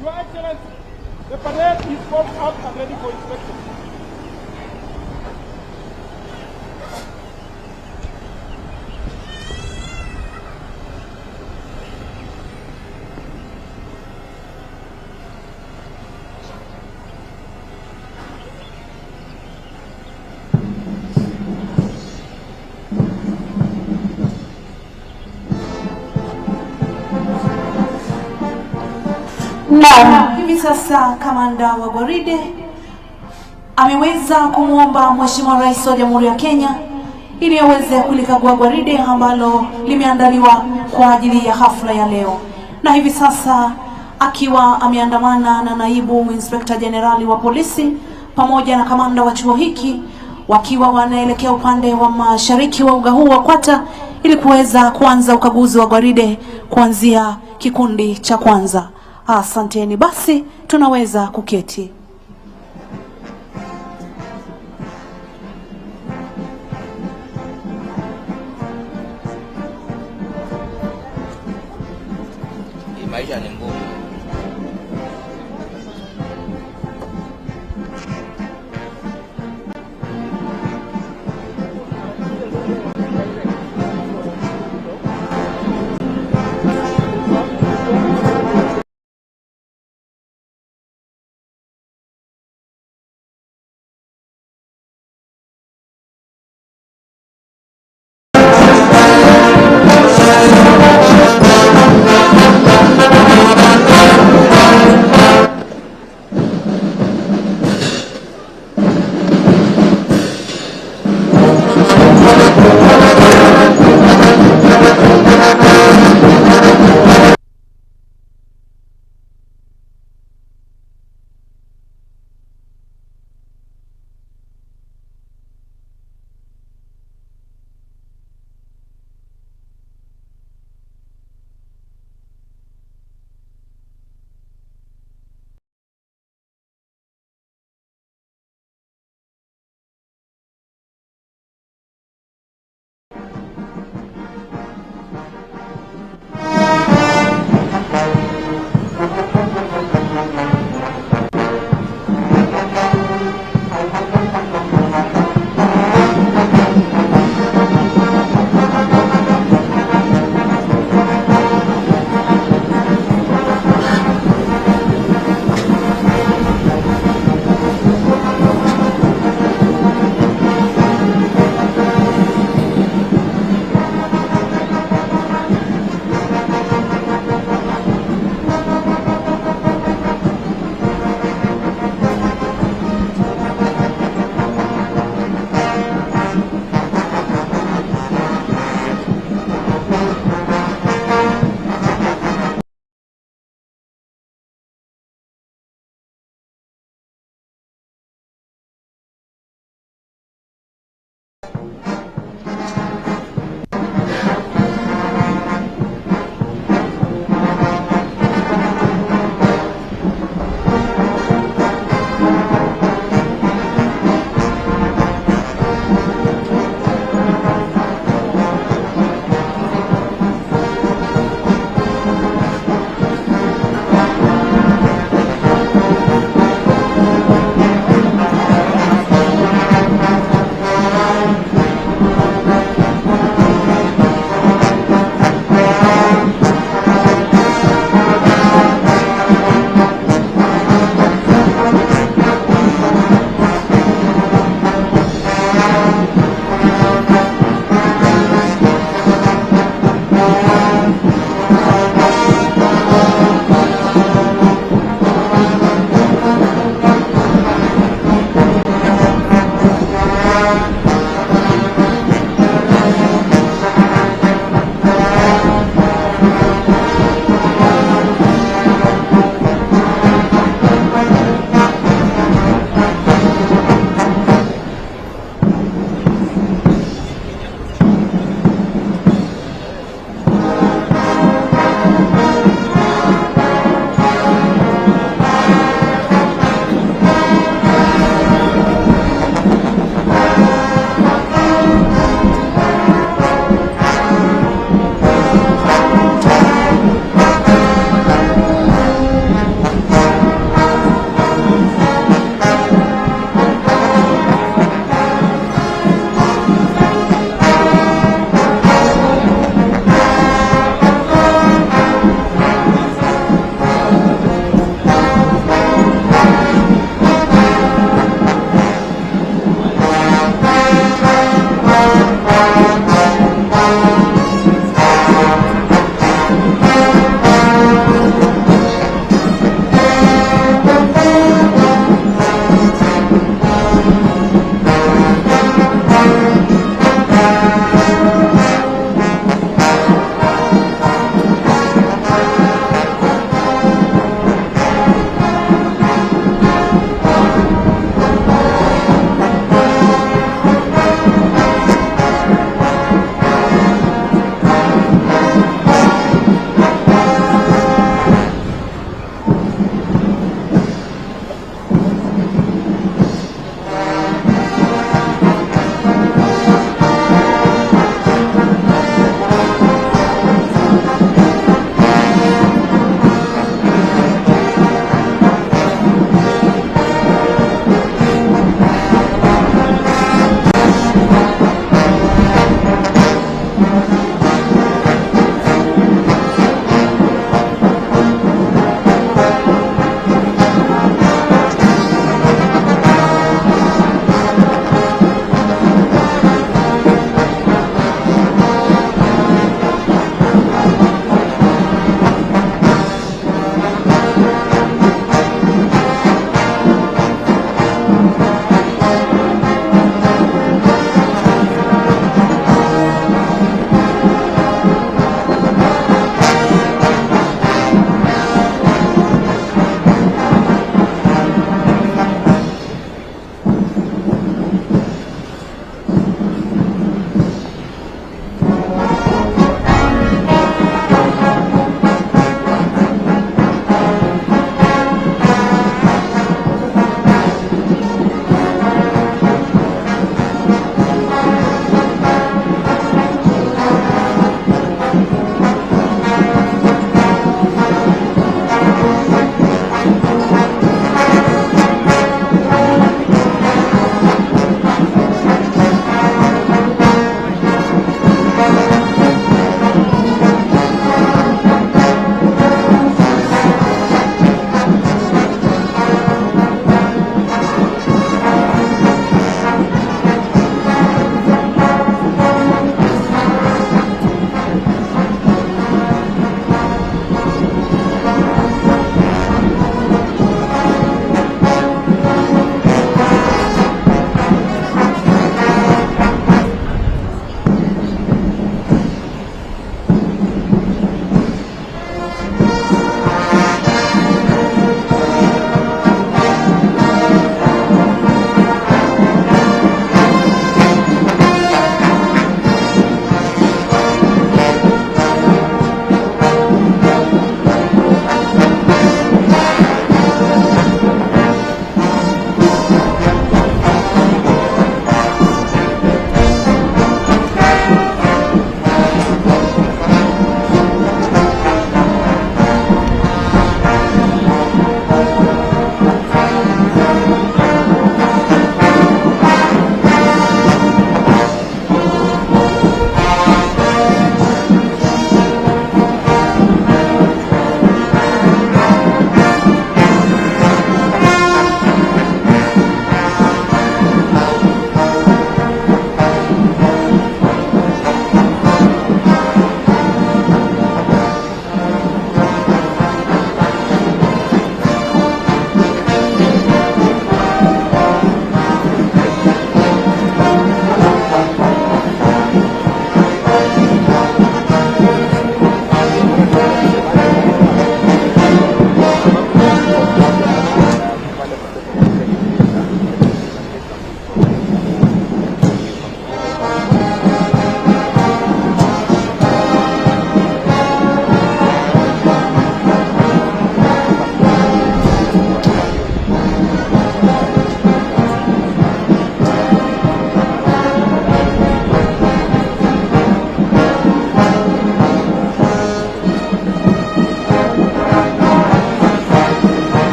Your Excellency, the parade is formed out and ready for inspection. Na hivi sasa kamanda wa gwaride ameweza kumwomba Mheshimiwa Rais wa Jamhuri ya Kenya ili aweze kulikagua gwaride ambalo limeandaliwa kwa ajili ya hafla ya leo. Na hivi sasa akiwa ameandamana na naibu inspekta jenerali wa polisi pamoja na kamanda wa chuo hiki, wakiwa wanaelekea upande wa mashariki wa uga huu wa Kwata ili kuweza kuanza ukaguzi wa gwaride kuanzia kikundi cha kwanza. Asanteni, basi tunaweza kuketi. Maisha ni ngumu.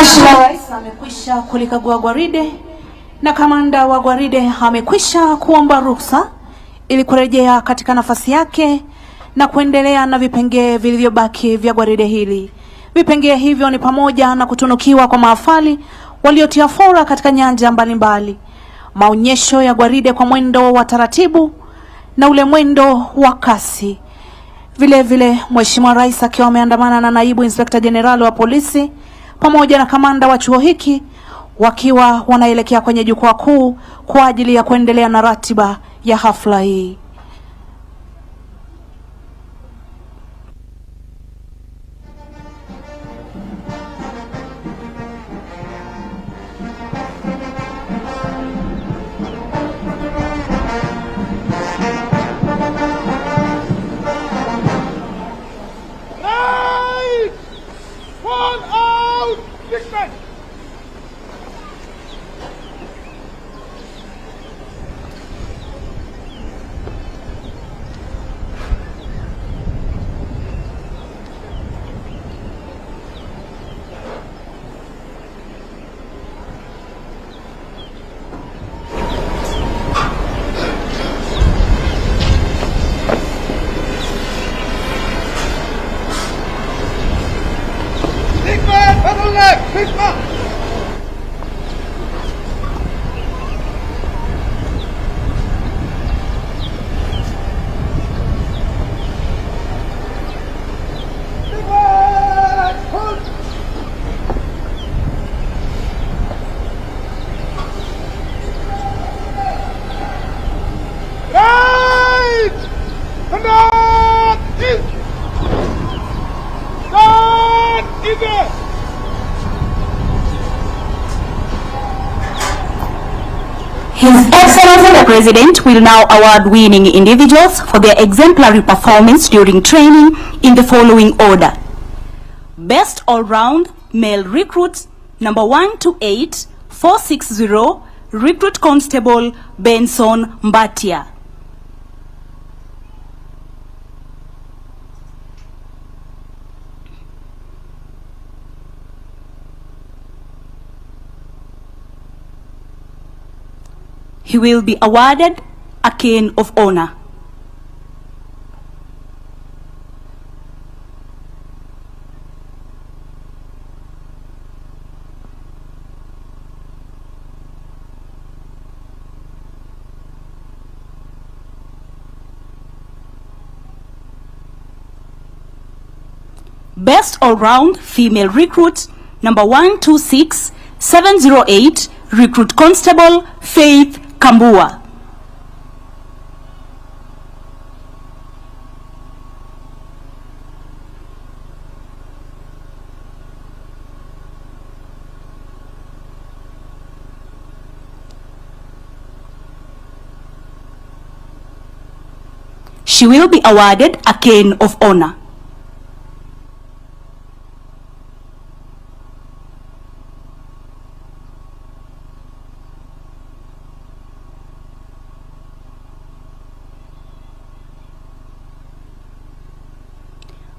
Mheshimiwa Rais amekwisha kulikagua gwaride na kamanda wa gwaride amekwisha kuomba ruhusa ili kurejea katika nafasi yake na kuendelea na vipengee vilivyobaki vya gwaride hili. Vipengee hivyo ni pamoja na kutunukiwa kwa mahafali waliotia fora katika nyanja mbalimbali, maonyesho ya gwaride kwa mwendo wa taratibu na ule mwendo wa kasi. Vile vile Mheshimiwa Rais akiwa ameandamana na naibu inspekta jenerali wa polisi pamoja na kamanda wa chuo hiki wakiwa wanaelekea kwenye jukwaa kuu kwa ajili ya kuendelea na ratiba ya hafla hii. His Excellency the President will now award winning individuals for their exemplary performance during training in the following order. Best All-Round Male Recruit, number 128 460, Recruit Constable Benson Mbatia. He will be awarded a cane of honor. Best All-Round Female Recruit, number 126 708, Recruit Constable Faith Kambua. She will be awarded a cane of honor.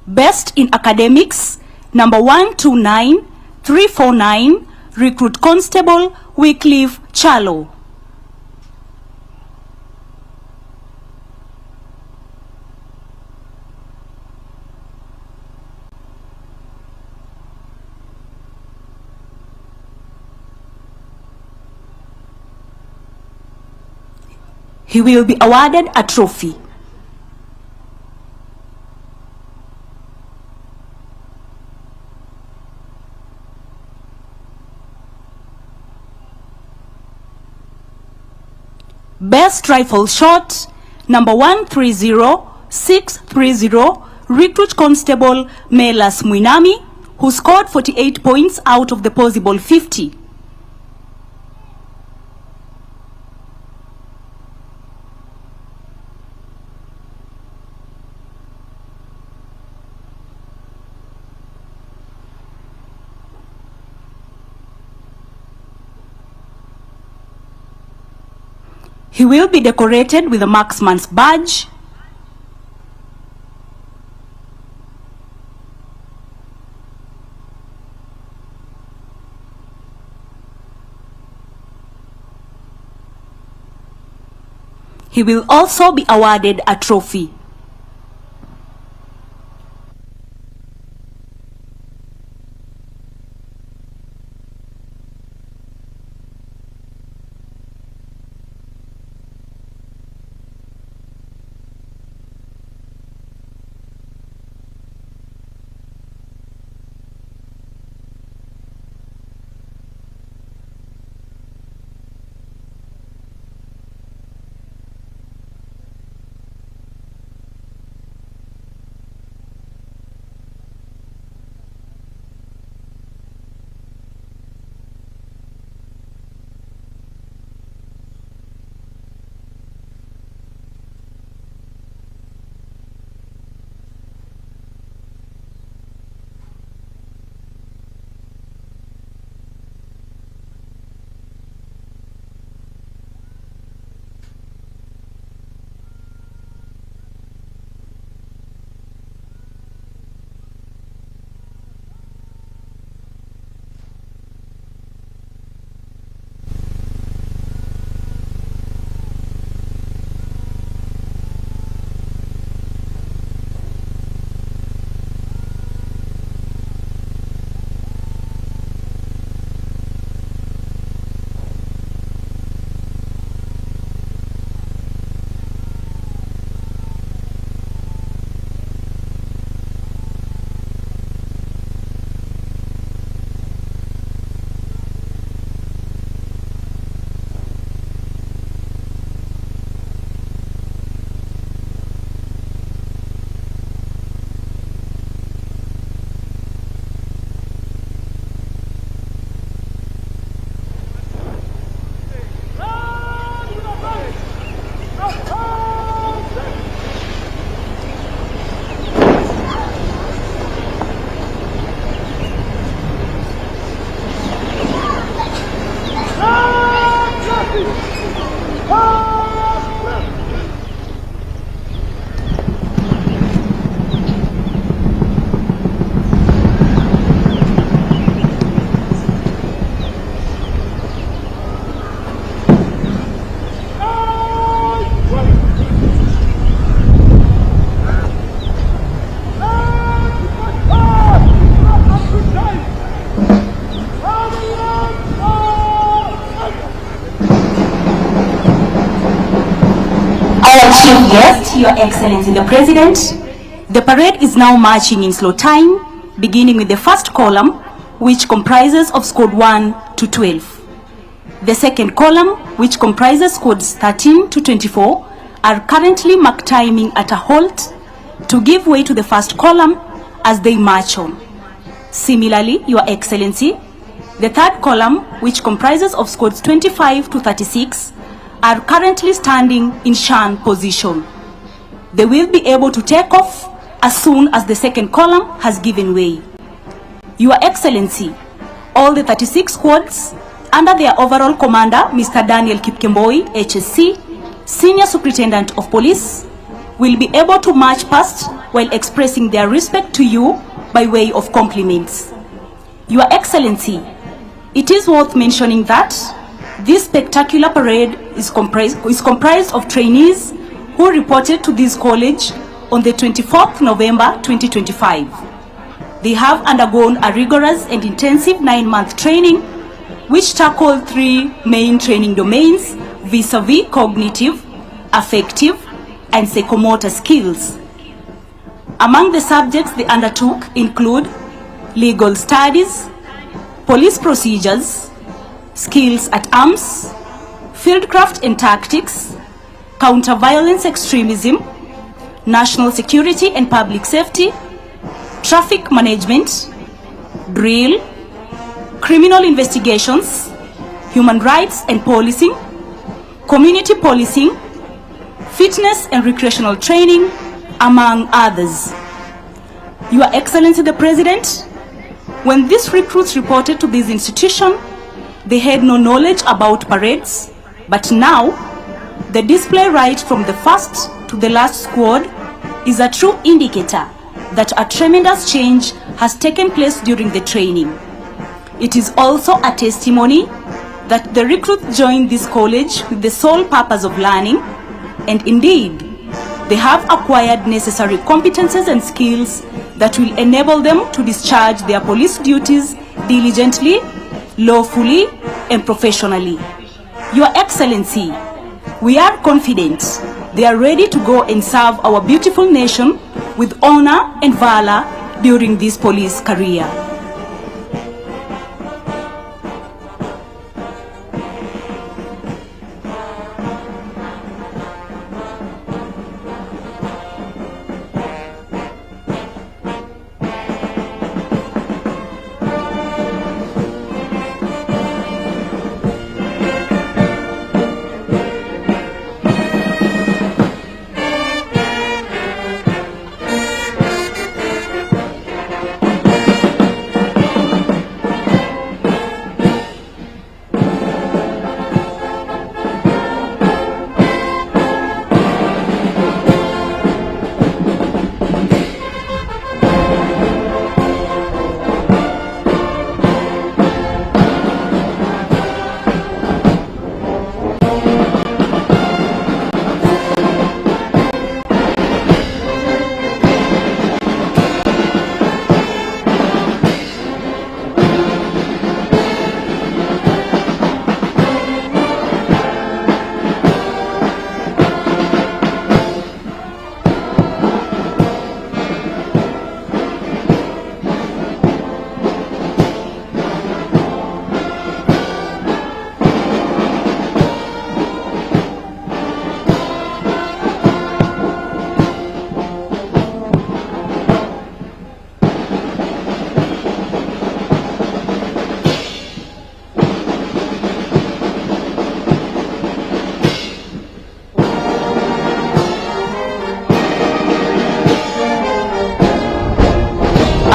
Best in Academics, number 129 349, Recruit Constable Wycliffe Chalo. He will be awarded a trophy. Best Rifle Shot, number 130 630, Recruit Constable Melas Mwinami, who scored 48 points out of the possible 50. He will be decorated with a marksman's badge. He will also be awarded a trophy. Chief guest, Your Excellency the President. The parade is now marching in slow time, beginning with the first column, which comprises of squad 1 to 12. The second column, which comprises squads 13 to 24, are currently mark timing at a halt to give way to the first column as they march on. Similarly, Your Excellency, the third column, which comprises of squads 25 to 36, are currently standing in shan position. They will be able to take off as soon as the second column has given way. Your Excellency, all the 36 squads under their overall commander, Mr. Daniel Kipkemboi, HSC, Senior Superintendent of Police, will be able to march past while expressing their respect to you by way of compliments. Your Excellency, it is worth mentioning that this spectacular parade is comprised of trainees who reported to this college on the 24th November 2025. They have undergone a rigorous and intensive 9-month training which tackled 3 main training domains vis-a-vis cognitive, affective, and psychomotor skills. Among the subjects they undertook include legal studies, police procedures, skills at arms, fieldcraft and tactics, counter-violence extremism, national security and public safety, traffic management, drill, criminal investigations, human rights and policing, community policing, fitness and recreational training, among others. Your Excellency the President, when these recruits reported to this institution, they had no knowledge about parades, but now the display right from the first to the last squad is a true indicator that a tremendous change has taken place during the training. It is also a testimony that the recruits joined this college with the sole purpose of learning, and indeed, they have acquired necessary competences and skills that will enable them to discharge their police duties diligently, lawfully, and professionally. Your Excellency, we are confident they are ready to go and serve our beautiful nation with honor and valor during this police career.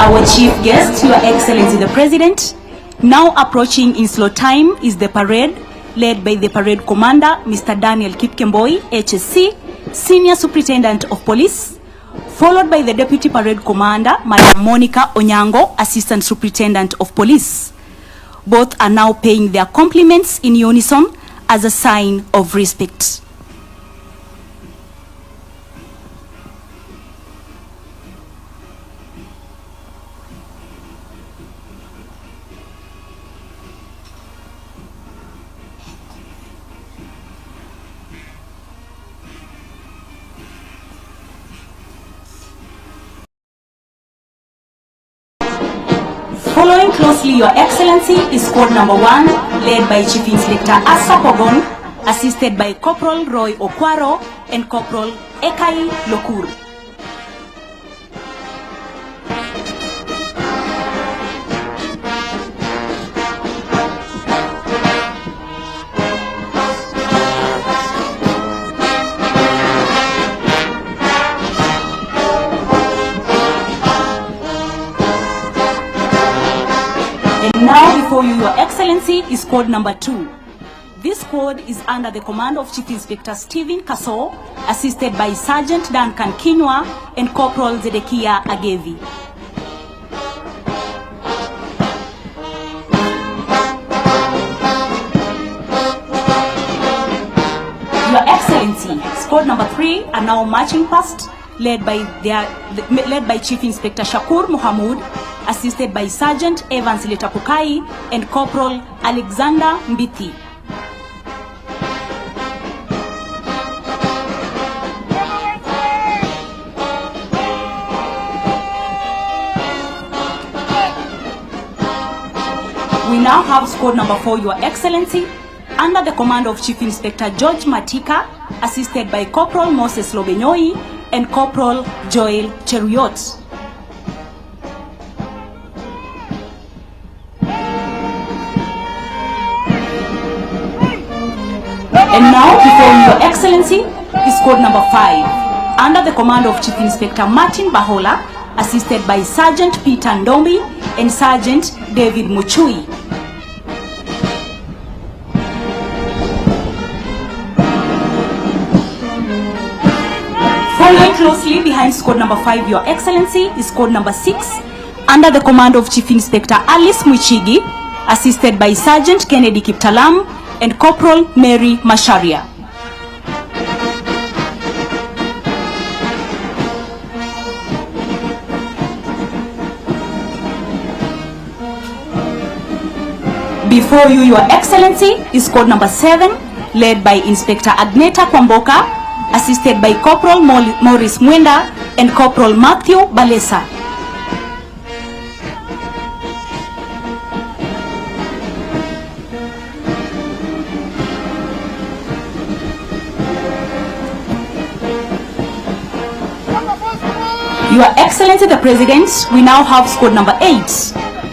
Our chief guest, Your Excellency the President. Now approaching in slow time is the parade, led by the parade commander, Mr. Daniel Kipkemboi, HSC, Senior Superintendent of Police, followed by the Deputy Parade Commander, Madam Monica Onyango, Assistant Superintendent of Police. Both are now paying their compliments in unison as a sign of respect. Following closely, Your Excellency, is squad number 1, led by Chief Inspector Asa Pogon, assisted by Corporal Roy Okwaro and Corporal Ekai Lokur. Now before you, Your Excellency, is squad number 2. This squad is under the command of Chief Inspector Stephen Kaso, assisted by Sergeant Duncan Kinwa and Corporal Zedekia Agevi. Your Excellency, squad number 3 are now marching past, led by Chief Inspector Shakur Mohamud, assisted by Sergeant Evans Letapukai and Corporal Alexander Mbiti. We now have squad number 4, Your Excellency, under the command of Chief Inspector George Matika, assisted by Corporal Moses Lobenyoi and Corporal Joel Cheruyot. And now, before Your Excellency, is squad number 5, under the command of Chief Inspector Martin Bahola, assisted by Sergeant Peter Ndombi and Sergeant David Muchui. Following closely behind squad number 5, Your Excellency, is squad number 6, under the command of Chief Inspector Alice Mwichigi, assisted by Sergeant Kennedy Kiptalam and Corporal Mary Masharia. Before you, Your Excellency, is squad number 7, led by Inspector Agneta Kwamboka, assisted by Corporal Morris Mwenda and Corporal Matthew Balesa. Your Excellency the President, we now have squad number 8.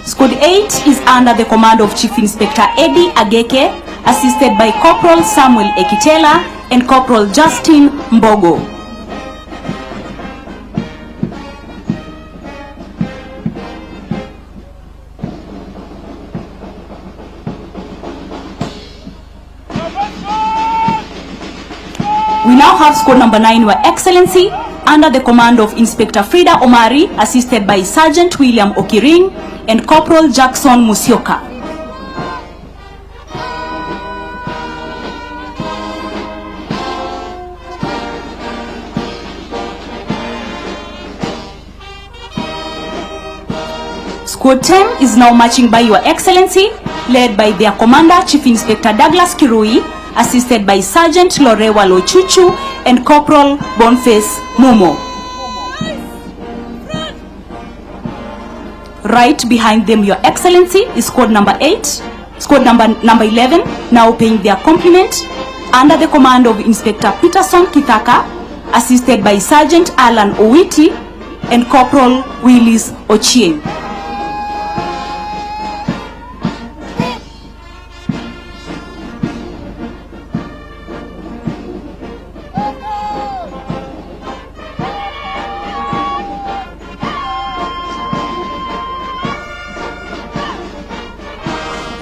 Squad 8 is under the command of Chief Inspector Eddie Ageke, assisted by Corporal Samuel Ekitela and Corporal Justin Mbogo. We now have squad number 9, Your Excellency, under the command of Inspector Frida Omari, assisted by Sergeant William Okiring and Corporal Jackson Musioka. Squad 10 is now marching by, Your Excellency, led by their commander, Chief Inspector Douglas Kirui, assisted by Sergeant Lorewa Lochuchu and Corporal Boniface Mumo. Right behind them, Your Excellency, is squad number 8, squad number 11, now paying their compliment, under the command of Inspector Peterson Kithaka, assisted by Sergeant Alan Owiti and Corporal Willis Ochieng.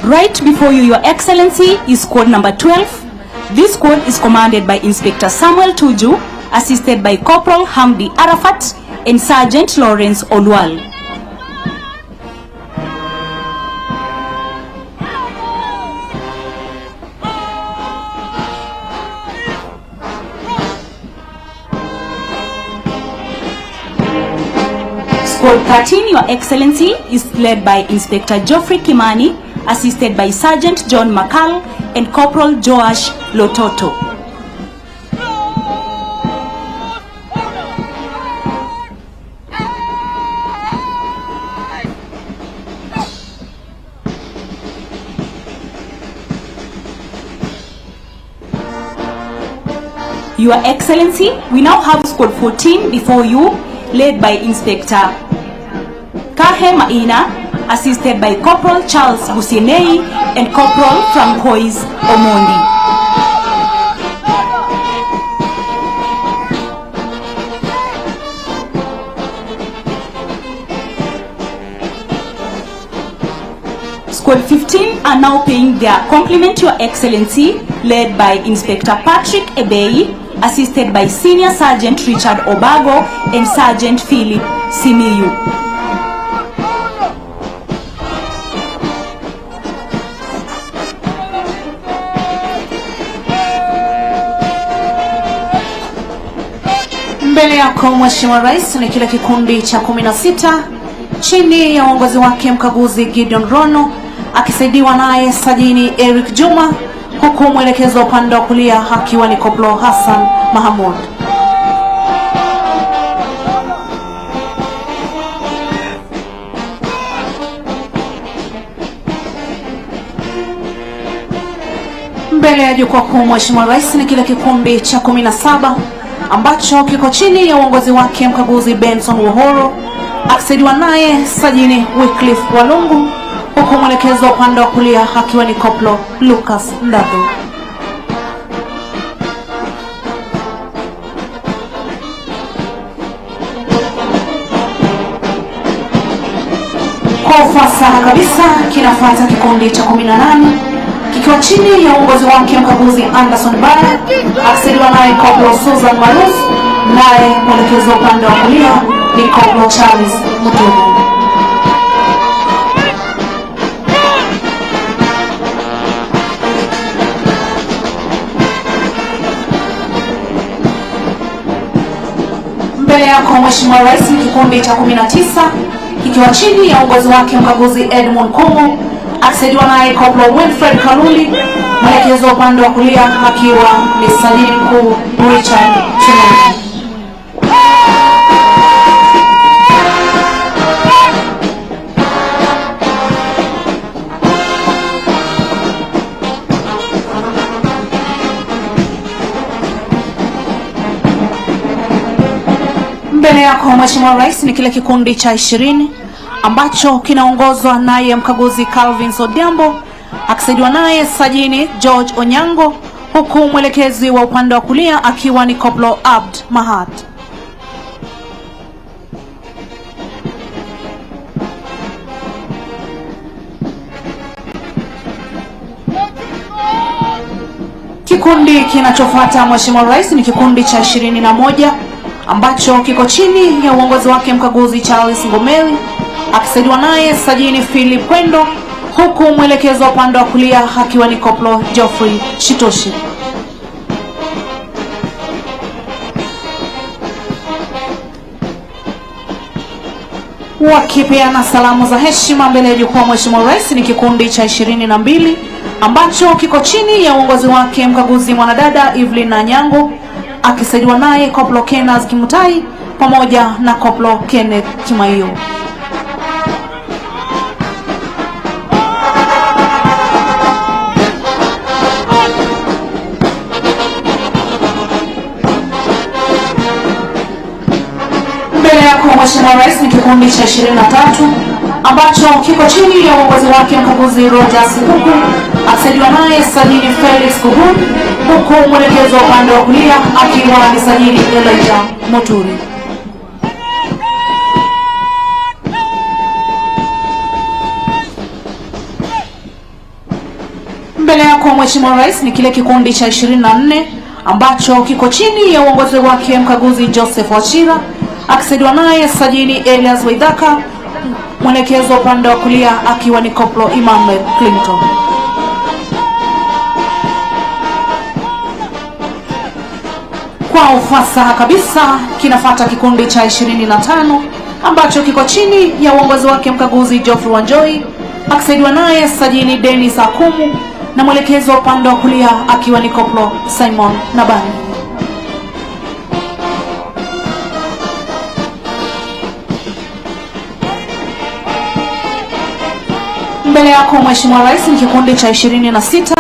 Right before you, Your Excellency, is squad number 12. This squad is commanded by Inspector Samuel Tuju, assisted by Corporal Hamdi Arafat and Sergeant Lawrence Olwal. Squad 13, Your Excellency, is led by Inspector Geoffrey Kimani, assisted by Sergeant John Makal and Corporal Joash Lototo. Your Excellency, we now have squad 14 before you, led by Inspector Kahe Maina, assisted by Corporal Charles Busienei and Corporal Francois Omondi. Squad 15 are now paying their compliment to Your Excellency, led by Inspector Patrick Ebei, assisted by Senior Sergeant Richard Obago and Sergeant Philip Simiyu. Mbele yako Mheshimiwa Rais ni kile kikundi cha 16 chini ya uongozi wake mkaguzi Gideon Rono, akisaidiwa naye Sajini Eric Juma, huku mwelekezo upande wa kulia akiwa ni Koplo Hassan Mahamud. Mbele ya jukwaa kuu Mheshimiwa Rais ni kile kikundi cha 17 ambacho kiko chini ya uongozi wake mkaguzi Benson Wohoro, akisaidiwa naye Sajini Wycliffe Walungu, huku mwelekezo upande wa kulia akiwa ni Koplo Lucas Ndado. Kwa ufasaha kabisa kinafuata kikundi cha 18 kikiwa chini ya uongozi wake mkaguzi Anderson Baya, akisaidiwa naye Koplo Susan Maruf, naye mwelekezo upande wa kulia ni Koplo Charles Mutumu. Mbele yako Mheshimiwa Rais ni kikundi cha 19 kikiwa chini ya uongozi wake mkaguzi Edmund Kumu, akisaidiwa naye Koplo Winfred Kaluli, mwelekezo upande wa kulia akiwa ni sajili mkuu Richard Chinene. Mbele yako Mheshimiwa Rais ni kile kikundi cha 20 ambacho kinaongozwa naye mkaguzi Calvin Odhiambo, akisaidiwa naye sajini George Onyango, huku mwelekezi wa upande wa kulia akiwa ni Koplo Abd Mahat. Kikundi kinachofuata Mheshimiwa Rais ni kikundi cha 21 ambacho kiko chini ya uongozi wake mkaguzi Charles Ngomeli, akisaidiwa naye sajini Philip Kwendo, huku mwelekezo wa upande wa kulia akiwa ni Koplo Geoffrey Shitoshi. Wakipeana salamu za heshima mbele ya jukwaa Mheshimiwa Rais ni kikundi cha 22 ambacho kiko chini ya uongozi wake mkaguzi mwanadada Evelyn Anyango, akisaidiwa naye Koplo Kenneth Kimutai pamoja na Koplo Kenneth Kimaiyo. Mbele yako Mheshimiwa Rais ni kikundi cha 23 ambacho kiko chini ya uongozi wake mkaguzi Rogers Kuku, akisaidiwa naye sajini Felix Kuhun, huku mwelekezo upande wa kulia akiwa ni sajini Elijah Moturi. Mbele yako Mheshimiwa Rais ni kile kikundi cha 24 ambacho kiko chini ya uongozi wake mkaguzi Joseph Wachira, akisaidiwa naye sajini Elias Waithaka, mwelekezo upande wa kulia akiwa ni Koplo Emmanuel Clinton. Kwa ufasaha kabisa kinafuata kikundi cha 25 ambacho kiko chini ya uongozi wake mkaguzi Geoffrey Wanjoi, akisaidiwa naye sajini Dennis Akumu, na mwelekezo upande wa kulia akiwa ni Koplo Simon Nabani. Mbele yako Mheshimiwa Rais ni kikundi cha 26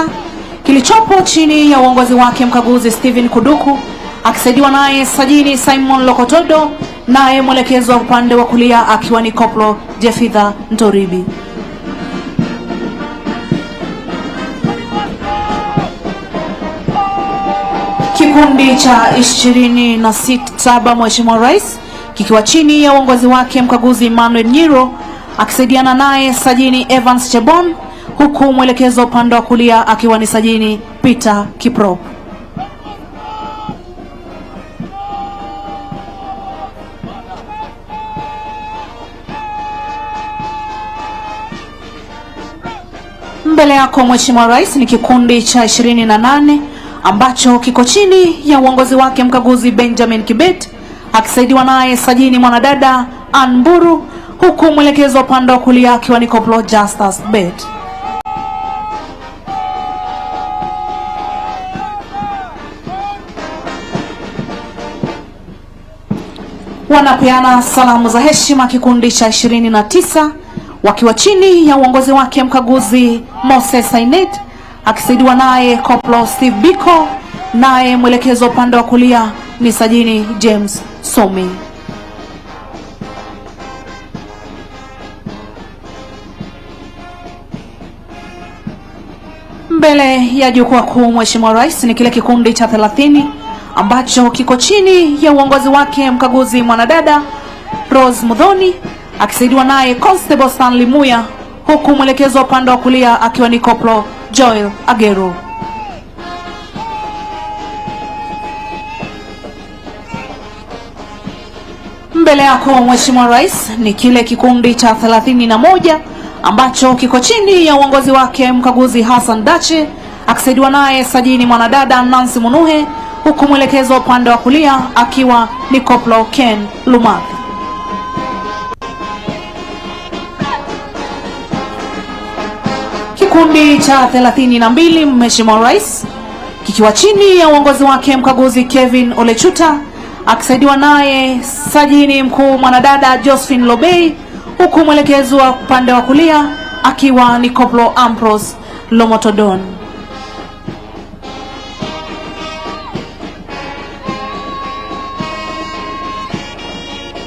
kilichopo chini ya uongozi wake mkaguzi Steven Kuduku, akisaidiwa naye sajini Simon Lokotodo, naye mwelekezo wa upande wa kulia akiwa ni Koplo Jefitha Ntoribi. Kikundi cha 27 Mheshimiwa Rais kikiwa chini ya uongozi wake mkaguzi Emmanuel Nyiro, akisaidiana naye sajini Evans Chebon, huku mwelekezo upande wa kulia akiwa ni sajini Peter Kiprop. Mbele yako Mheshimiwa Rais ni kikundi cha 28 ambacho kiko chini ya uongozi wake mkaguzi Benjamin Kibet, akisaidiwa naye sajini mwanadada Anburu, huku mwelekezo upande wa kulia akiwa ni Koplo Justus Bet. Wanapeana salamu za heshima kikundi cha 29 wakiwa chini ya uongozi wake mkaguzi Moses Sainet, akisaidiwa naye Koplo Steve Biko, naye mwelekezo upande wa kulia ni sajini James Somi. Mbele ya jukwaa kuu Mheshimiwa Rais ni kile kikundi cha 30 ambacho kiko chini ya uongozi wake mkaguzi mwanadada Rose Mudhoni, akisaidiwa naye Constable Stanley Muya, huku mwelekezo upande wa kulia akiwa ni Koplo Joel Agero. Mbele yako Mheshimiwa Rais ni kile kikundi cha 31 ambacho kiko chini ya uongozi wake mkaguzi Hassan Dache, akisaidiwa naye sajini mwanadada Nancy Munuhe, huku mwelekezo upande wa kulia akiwa ni Koplo Ken Lumathi. kikundi cha 32 Mheshimiwa Rais kikiwa chini ya uongozi wake mkaguzi Kevin Olechuta akisaidiwa naye sajini mkuu mwanadada Josephine Lobei, huku mwelekezi wa upande wa kulia akiwa ni Koplo Ambrose Lomotodon.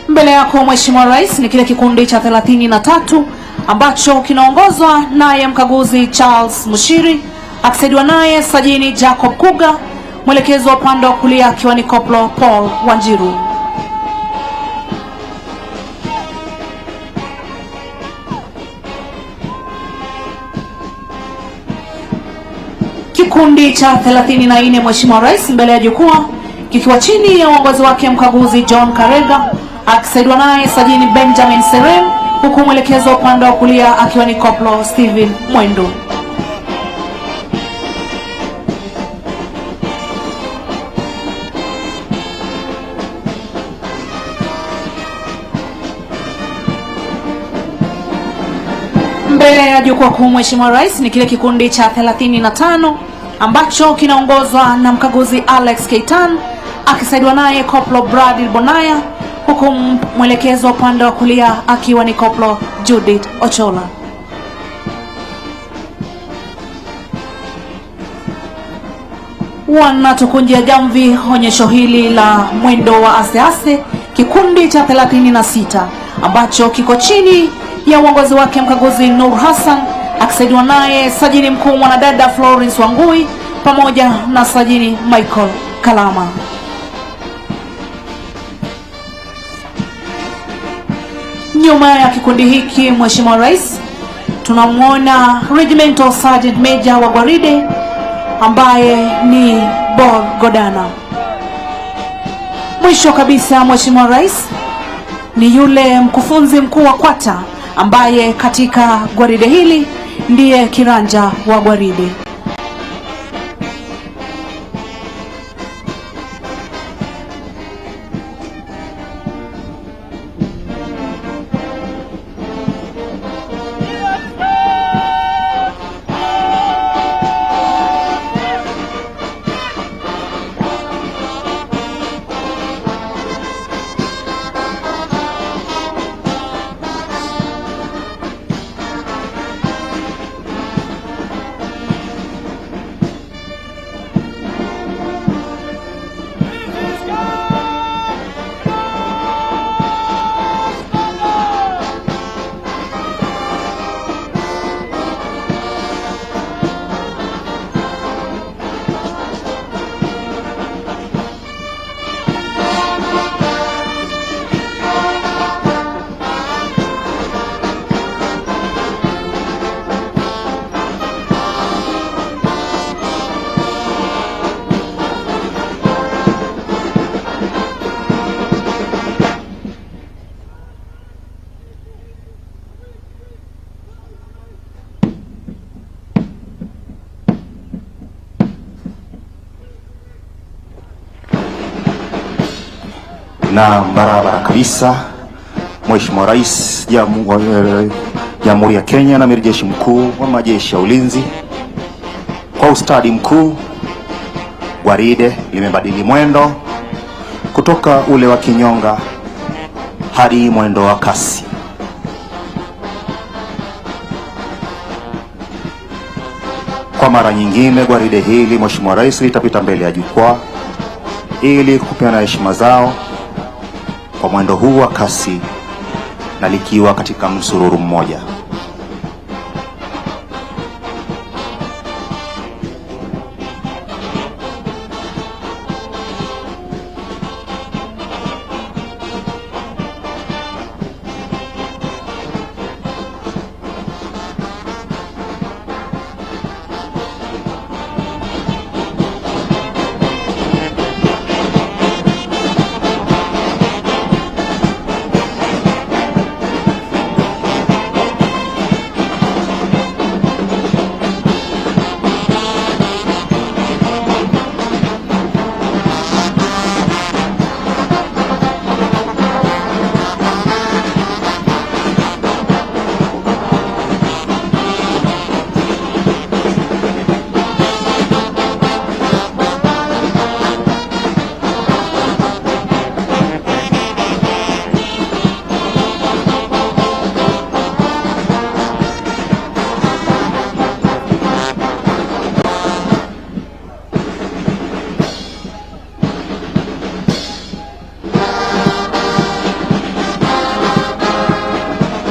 Mbele yako Mheshimiwa Rais ni kile kikundi cha 33 ambacho kinaongozwa naye mkaguzi Charles Mushiri akisaidiwa naye sajini Jacob Kuga, mwelekezi wa upande wa kulia akiwa ni Koplo Paul Wanjiru. Kikundi cha 34 Mheshimiwa Rais mbele ya jukwaa kikiwa chini ya uongozi wake mkaguzi John Karega akisaidiwa naye sajini Benjamin Serem, huku mwelekezo upande wa kulia akiwa ni Koplo Steven Mwendo. Mbele ya jukwaa kuu Mheshimiwa Rais ni kile kikundi cha 35 ambacho kinaongozwa na mkaguzi Alex Keitan akisaidiwa naye Koplo Bradley Bonaya, huku mwelekezo upande wa kulia akiwa ni Koplo Judith Ochola. Wanatukunjia jamvi onyesho hili la mwendo wa asease kikundi cha 36 ambacho kiko chini ya uongozi wake mkaguzi Nur Hassan akisaidiwa naye sajini mkuu mwanadada Florence Wangui pamoja na sajini Michael Kalama. Nyuma ya kikundi hiki Mheshimiwa Rais tunamwona Regimental Sergeant Major wa Gwaride ambaye ni Bor Godana. Mwisho kabisa Mheshimiwa Rais ni yule mkufunzi mkuu wa kwata ambaye katika gwaride hili ndiye kiranja wa gwaride. Na barabara kabisa Mheshimiwa Rais Jamhuri ya Kenya na Amiri Jeshi Mkuu wa Majeshi ya Ulinzi kwa ustadi mkuu, gwaride limebadili mwendo kutoka ule wa kinyonga hadi mwendo wa kasi. Kwa mara nyingine gwaride hili Mheshimiwa Rais litapita mbele ya jukwaa ili kupeana heshima zao kwa mwendo huu wa kasi na likiwa katika msururu mmoja.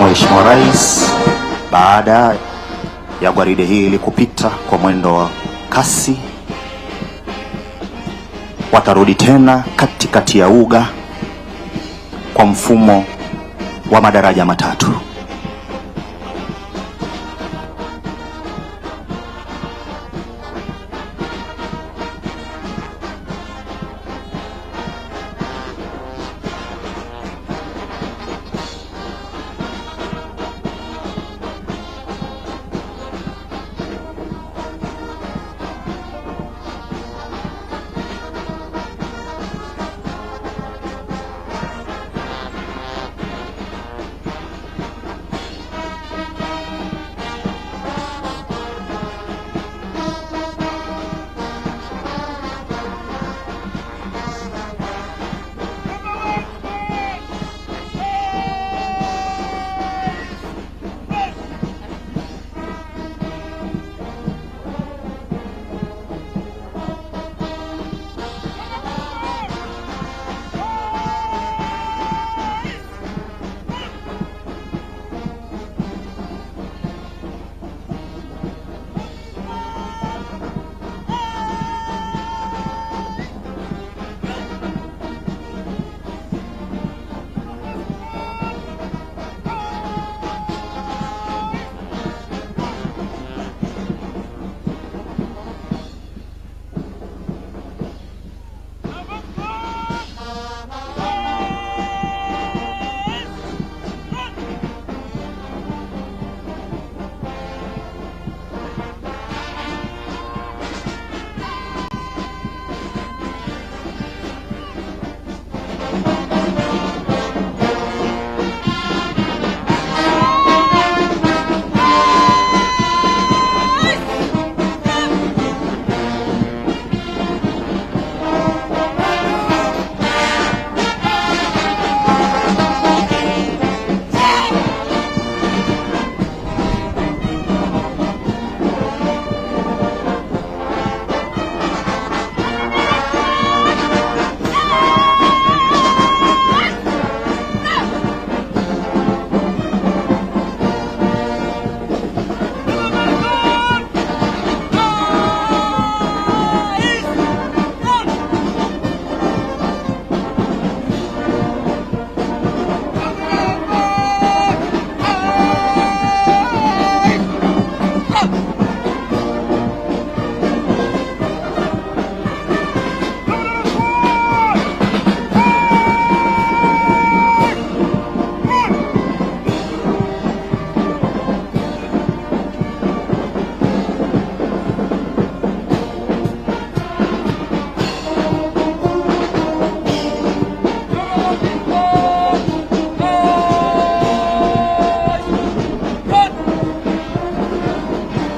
Mheshimiwa Rais, baada ya gwaride hili kupita kwa mwendo wa kasi, watarudi tena katikati ya uga kwa mfumo wa madaraja matatu.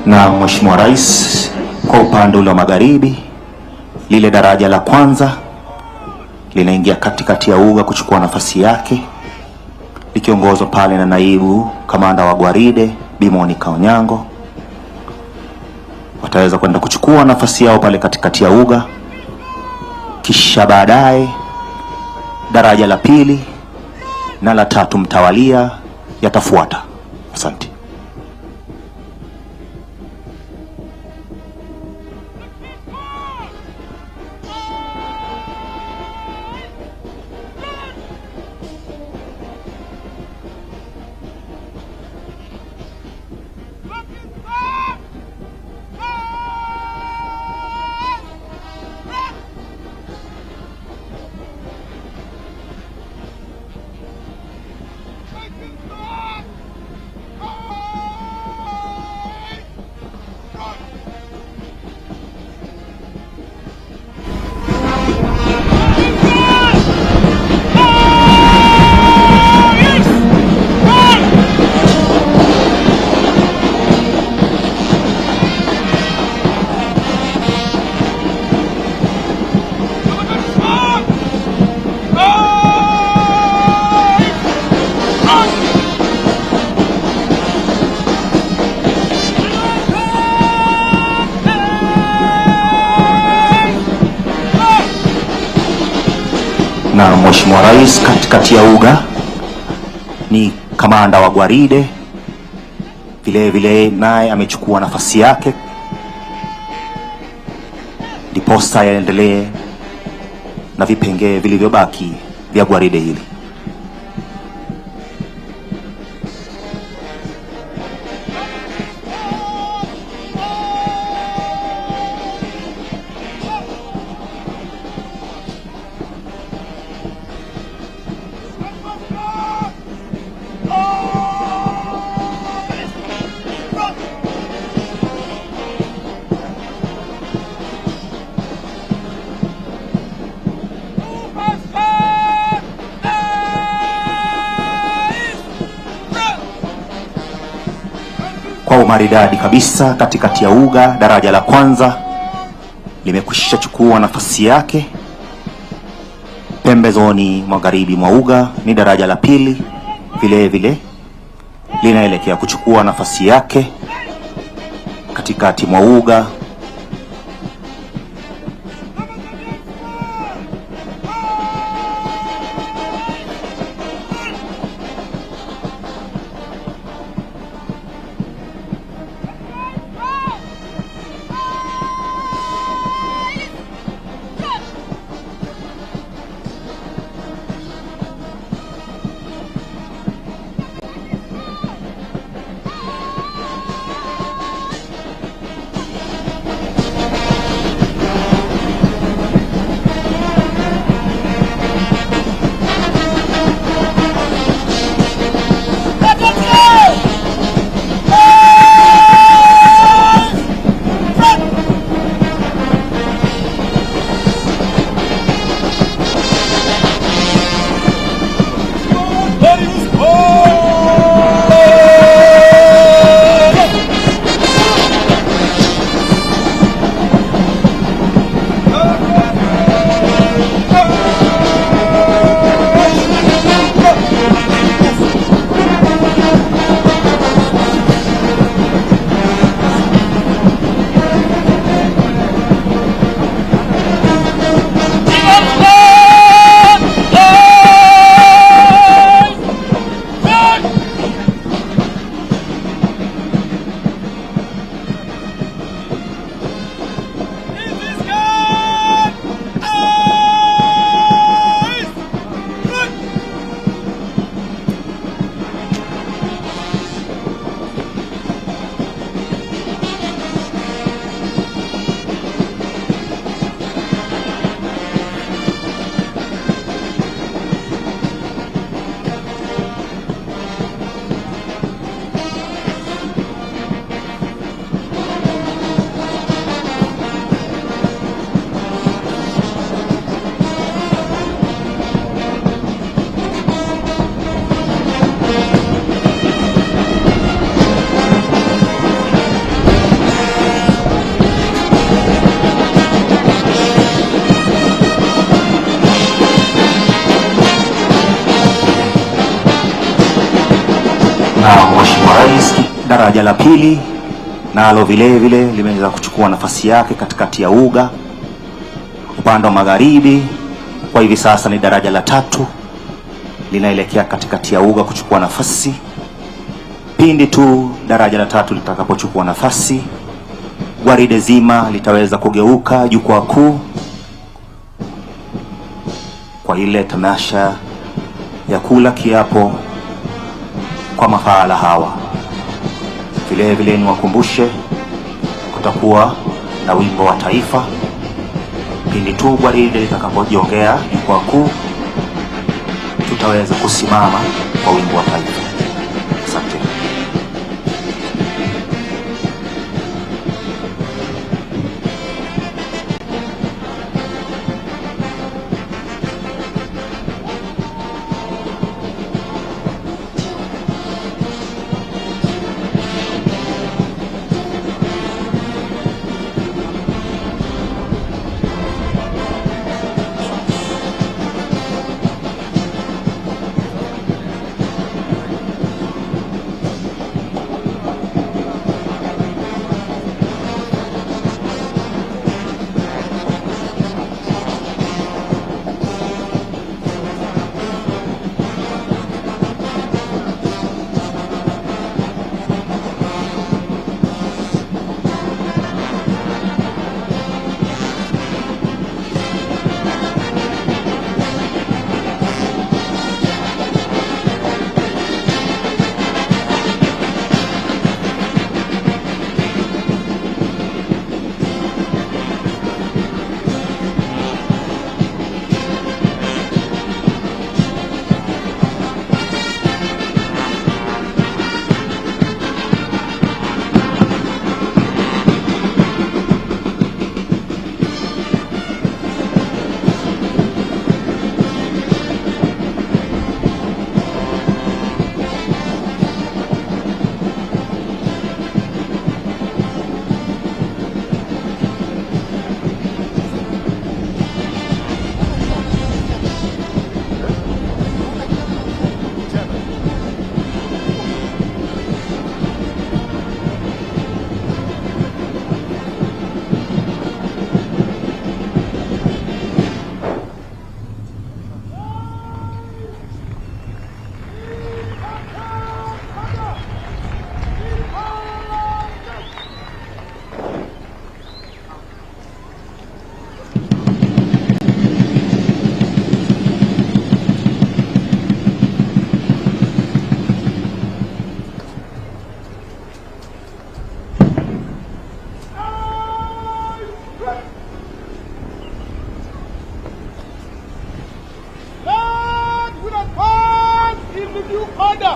Na Mheshimiwa Rais, kwa upande ule wa magharibi, lile daraja la kwanza linaingia katikati ya uga kuchukua nafasi yake, likiongozwa pale na naibu kamanda wa gwaride Bi Monica Onyango. Wataweza kwenda kuchukua nafasi yao pale katikati ya uga, kisha baadaye daraja la pili na la tatu mtawalia yatafuata. Asante. Na Mheshimiwa Rais katikati ya uga ni kamanda wa gwaride vile vile naye amechukua nafasi yake, ndiposa yaendelee na vipengee vilivyobaki vya gwaride hili. Kwa umaridadi kabisa katikati ya uga, daraja la kwanza limekwisha chukua nafasi yake. Pembezoni magharibi mwa uga ni daraja la pili, vile vile linaelekea kuchukua nafasi yake. Katikati mwa uga Mheshimiwa Rais, daraja la pili nalo vile vile limeweza kuchukua nafasi yake katikati ya uga upande wa magharibi. Kwa hivi sasa ni daraja la tatu linaelekea katikati ya uga kuchukua nafasi. Pindi tu daraja la tatu litakapochukua nafasi, gwaride zima litaweza kugeuka jukwaa kuu kwa ile tamasha ya kula kiapo kwa mafala hawa. Vile vile niwakumbushe, kutakuwa na wimbo wa taifa pindi tu gwaride litakapojongea jukwaa kuu. Tutaweza kusimama kwa wimbo wa taifa. Asante. order.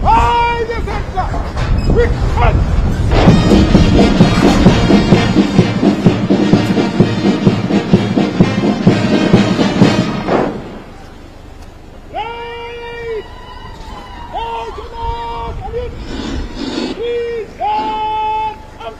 By the center. Quick march. Right. Hold your nose. Please stand up.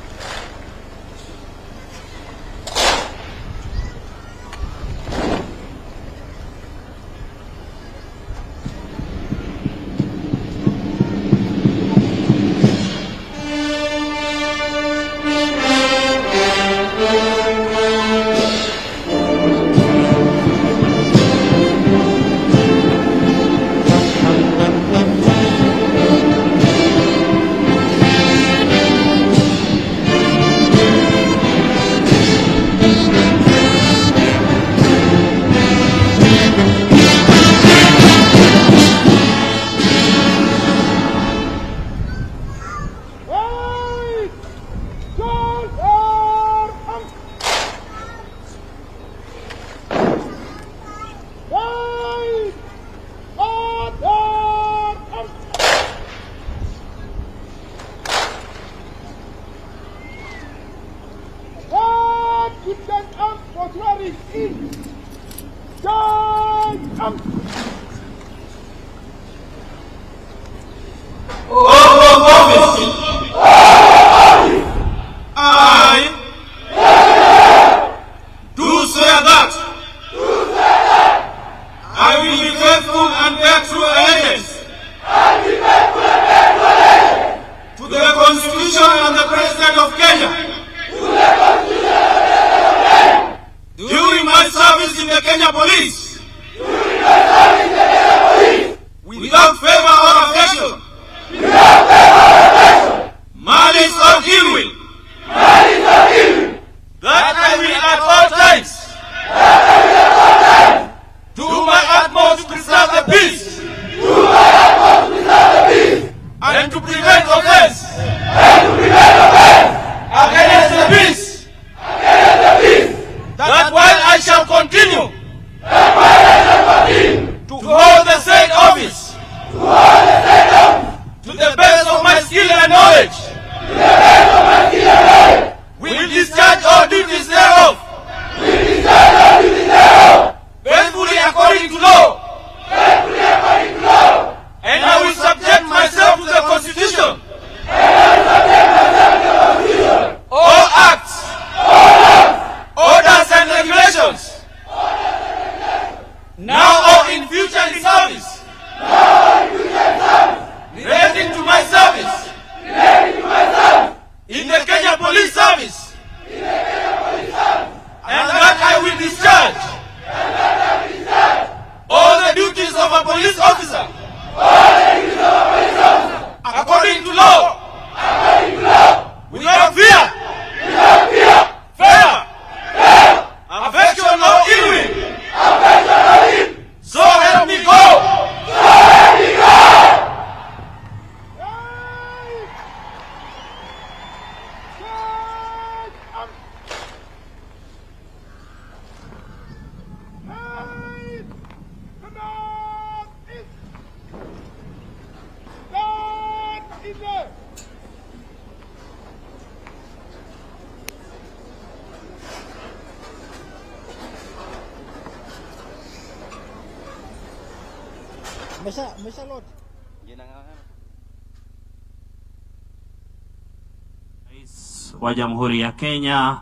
Rais wa Jamhuri ya Kenya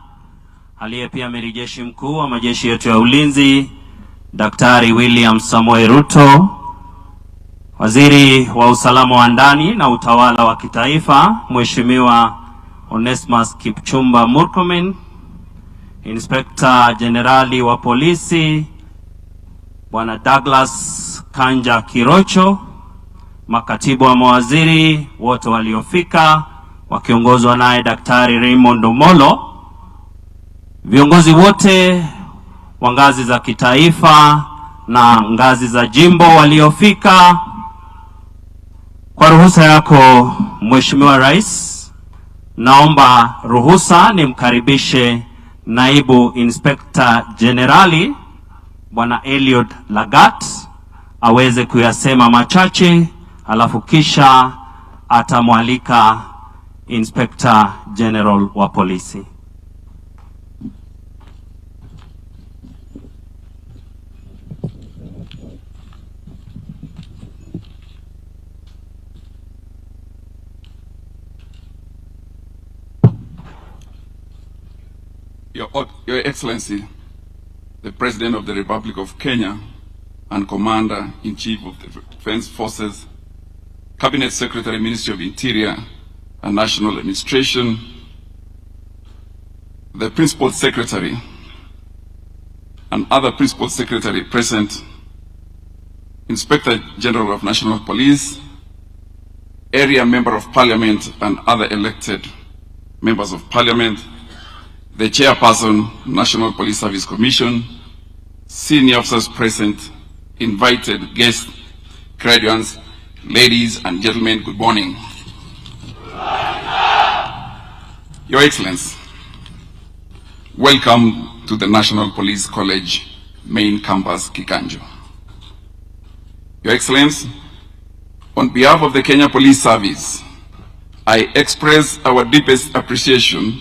aliye pia amiri jeshi mkuu wa majeshi yetu ya ulinzi Daktari William Samoei Ruto, Waziri wa usalama wa ndani na utawala wa kitaifa Mheshimiwa Onesmus Kipchumba Murkomen, Inspector Generali wa polisi Bwana Douglas Kanja Kirocho, makatibu wa mawaziri wote waliofika wakiongozwa naye Daktari Raymond Omolo, viongozi wote wa ngazi za kitaifa na ngazi za jimbo waliofika. Kwa ruhusa yako Mheshimiwa Rais, naomba ruhusa nimkaribishe Naibu Inspector Generali Bwana Eliud Lagat aweze kuyasema machache, alafu kisha atamwalika Inspector General wa polisi. Your Excellency, the President of the Republic of Kenya and Commander-in-Chief of the Defense Forces, Cabinet Secretary, Ministry of Interior and National Administration, the Principal Secretary and other Principal Secretary present, Inspector General of National Police, Area Member of Parliament and other elected Members of Parliament, the Chairperson, National Police Service Commission, senior officers present, invited guests, graduates, ladies and gentlemen, good morning. Your Excellency, welcome to the National Police College main campus, Kikanjo. Your Excellency, on behalf of the Kenya Police Service, I express our deepest appreciation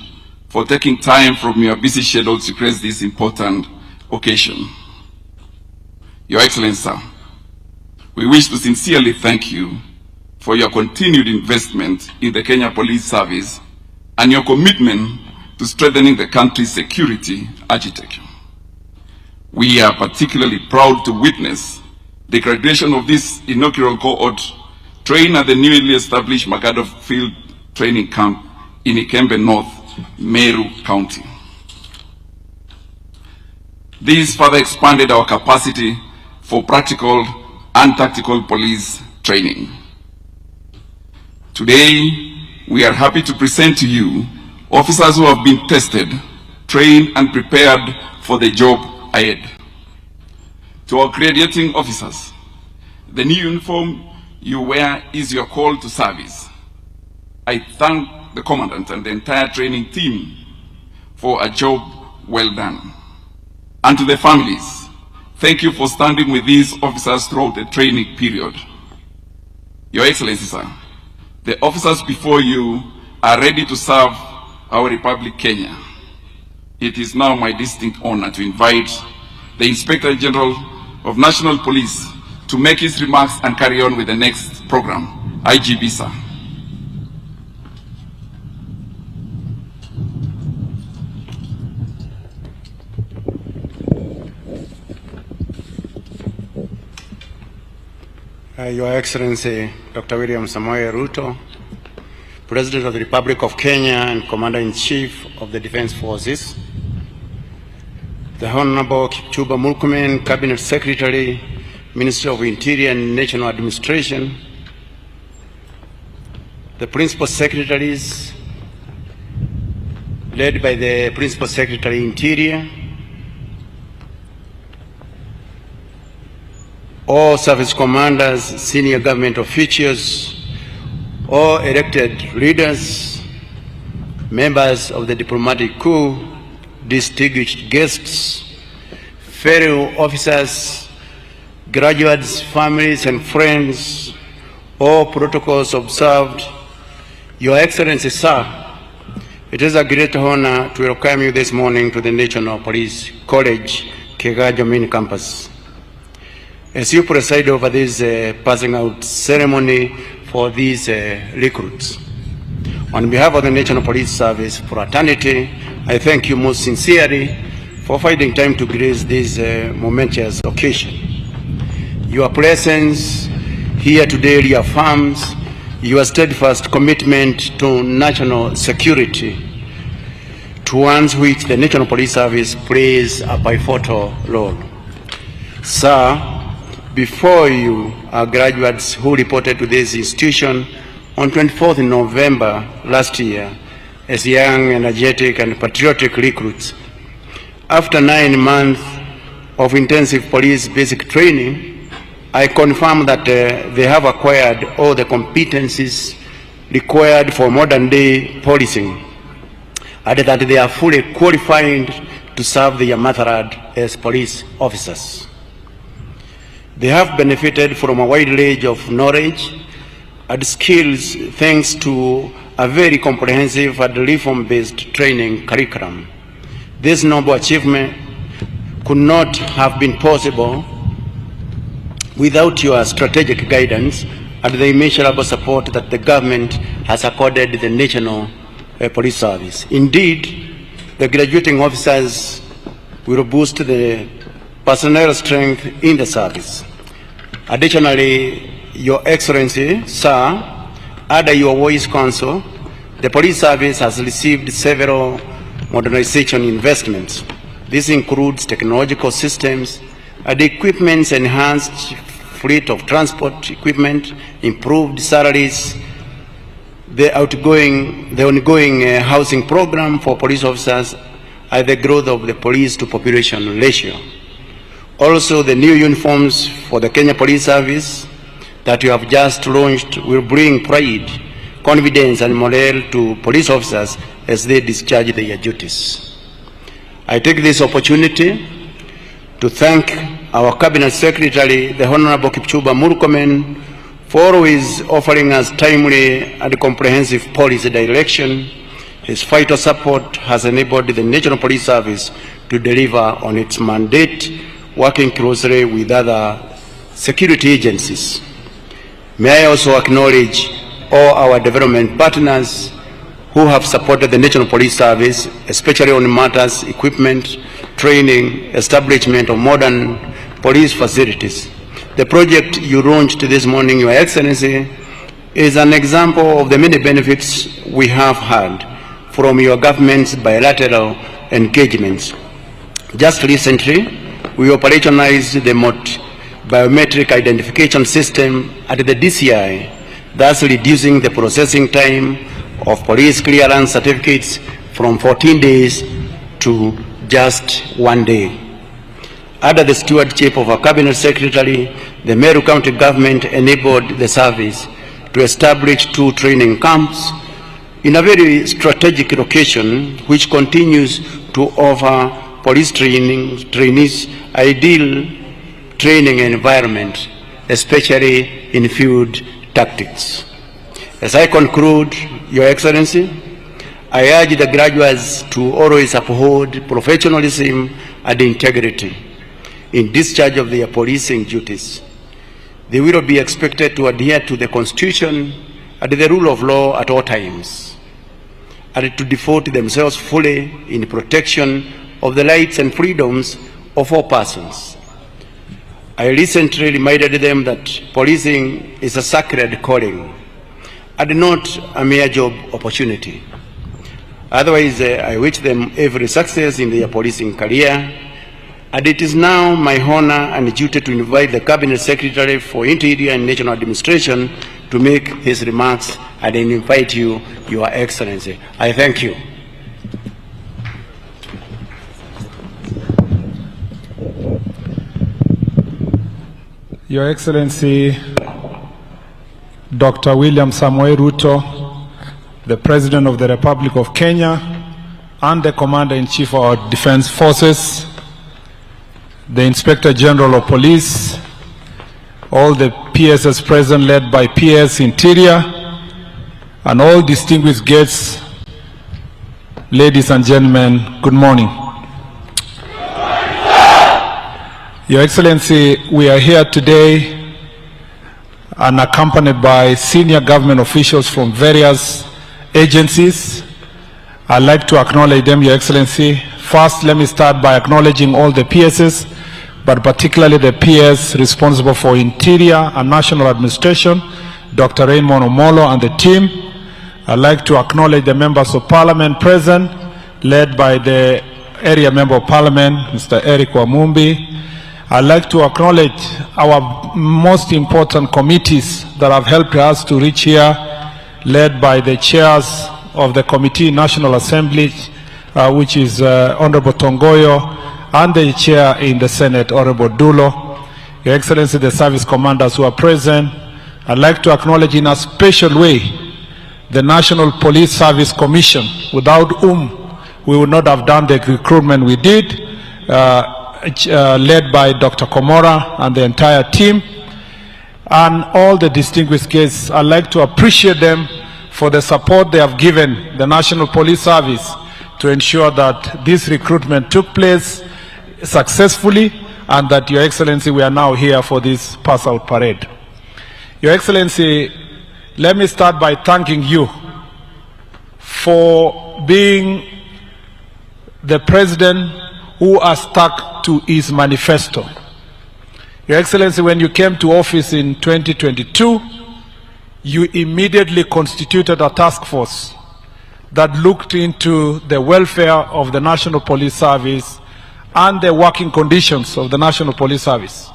for taking time from your busy schedule to grace this important occasion. Your Excellency, sir, we wish to sincerely thank you for your continued investment in the Kenya Police Service and your commitment to strengthening the country's security architecture. We are particularly proud to witness the graduation of this inaugural cohort trained at the newly established Magado Field Training Camp in Ikembe North, Meru County. This further expanded our capacity for practical and tactical police training. Today, we are happy to present to you officers who have been tested, trained and prepared for the job ahead. To our graduating officers, the new uniform you wear is your call to service. I thank the Commandant and the entire training team for a job well done. And to the families, thank you for standing with these officers throughout the training period. Your Excellency, sir, the officers before you are ready to serve our Republic, Kenya. It is now my distinct honor to invite the Inspector General of National Police to make his remarks and carry on with the next program. IGB, sir. Your Excellency, Dr. William Samoei Ruto, President of the Republic of Kenya and Commander-in-Chief of the Defense Forces, the Honorable Kipchumba Murkomen, Cabinet Secretary, Ministry of Interior and National Administration, the Principal Secretaries, led by the Principal Secretary Interior, all service commanders, senior government officials, all elected leaders, members of the diplomatic corps, distinguished guests, fellow officers, graduates, families and friends, all protocols observed. Your Excellency, sir, it is a great honor to welcome you this morning to the National Police College, Kiganjo main campus. As you preside over this passing out ceremony for these recruits, on behalf of the National Police Service fraternity, I thank you most sincerely for finding time to grace this momentous occasion. Your presence here today reaffirms your steadfast commitment to national security, towards which the National Police Service plays a pivotal role. Sir, before you are graduates who reported to this institution on 24th November last year as young, energetic and patriotic recruits. After 9 months of intensive police basic training, I confirm that they have acquired all the competencies required for modern day policing, and that they are fully qualified to serve the motherland as police officers. They have benefited from a wide range of knowledge and skills thanks to a very comprehensive and reform-based training curriculum. This noble achievement could not have been possible without your strategic guidance and the immeasurable support that the government has accorded the National Police Service. Indeed, the graduating officers will boost the personnel strength in the service. Additionally, Your Excellency, Sir, under your voice council, the police service has received several modernization investments. This includes technological systems and equipment's enhanced fleet of transport equipment, improved salaries, the ongoing housing program for police officers, and the growth of the police to population ratio. Also, the new uniforms for the Kenya Police Service that you have just launched will bring pride, confidence, and morale to police officers as they discharge their duties. I take this opportunity to thank our Cabinet Secretary, the Honorable Kipchumba Murkomen, for always offering us timely and comprehensive policy direction. His vital support has enabled the National Police Service to deliver on its mandate, working closely with other security agencies. May I also acknowledge all our development partners who have supported the National Police Service, especially on matters, equipment, training, establishment of modern police facilities. The project you launched this morning, Your Excellency, is an example of the many benefits we have had from your government's bilateral engagements. Just recently, we operationalized the biometric identification system at the DCI, thus reducing the processing time of police clearance certificates from 14 days to just 1 day. Under the stewardship of our Cabinet Secretary, the Meru County government enabled the service to establish 2 training camps in a very strategic location, which continues to offer police trainees ideal training environment, especially in field tactics. As I conclude, Your Excellency, I urge the graduates to always uphold professionalism and integrity in discharge of their policing duties. They will be expected to adhere to the Constitution and the rule of law at all times, and to devote themselves fully in protection of the rights and freedoms of all persons. I recently reminded them that policing is a sacred calling and not a mere job opportunity. Otherwise, I wish them every success in their policing career. And it is now my honor and duty to invite the Cabinet Secretary for Interior and National Administration to make his remarks, and I invite you, Your Excellency. I thank you. Your Excellency, Dr. William Samoei Ruto, the President of the Republic of Kenya, and the Commander-in-Chief of our Defense Forces, the Inspector General of Police, all the PSs present led by PS Interior, and all distinguished guests, ladies and gentlemen, good morning. Your Excellency, we are here today and accompanied by senior government officials from various agencies. I'd like to acknowledge them, Your Excellency. First, let me start by acknowledging all the PSs, but particularly the PS responsible for Interior and National Administration, Dr. Raymond Omolo and the team. I'd like to acknowledge the members of Parliament present, led by the Area Member of Parliament, Mr. Eric Wamumbi. I'd like to acknowledge our most important committees that have helped us to reach here, led by the chairs of the Committee National Assembly, which is Honorable Tongoyo, and the chair in the Senate, Honorable Dulo. Your Excellency, the service commanders who are present. I'd like to acknowledge in a special way the National Police Service Commission, without whom we would not have done the recruitment we did. led by Dr. Komora and the entire team, and all the distinguished guests. I'd like to appreciate them for the support they have given the National Police Service to ensure that this recruitment took place successfully, and that, Your Excellency, we are now here for this pass-out parade. Your Excellency, let me start by thanking you for being the President who has stuck to his manifesto. Your Excellency, when you came to office in 2022, you immediately constituted a task force that looked into the welfare of the National Police Service and the working conditions of the National Police Service.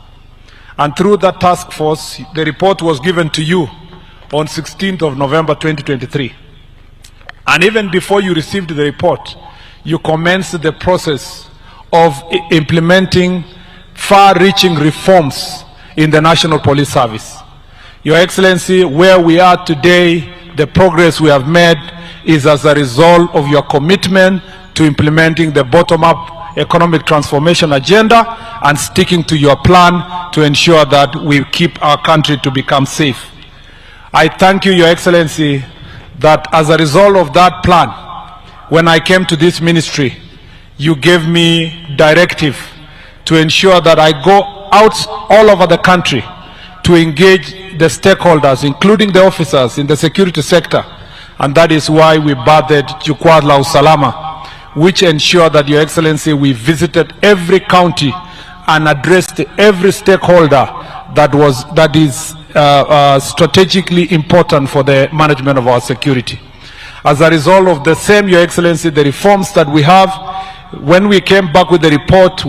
And through that task force, the report was given to you on 16th of November 2023. And even before you received the report, you commenced the process of implementing far-reaching reforms in the National Police Service. Your Excellency, where we are today, the progress we have made is as a result of your commitment to implementing the bottom-up economic transformation agenda and sticking to your plan to ensure that we keep our country to become safe. I thank you, Your Excellency, that as a result of that plan, when I came to this ministry, you gave me directive to ensure that I go out all over the country to engage the stakeholders, including the officers in the security sector. And that is why we birthed Jukwaa la Usalama, which ensured that, Your Excellency, we visited every county and addressed every stakeholder that is strategically important for the management of our security. As a result of the same, Your Excellency, the reforms that we have, when we came back with the report,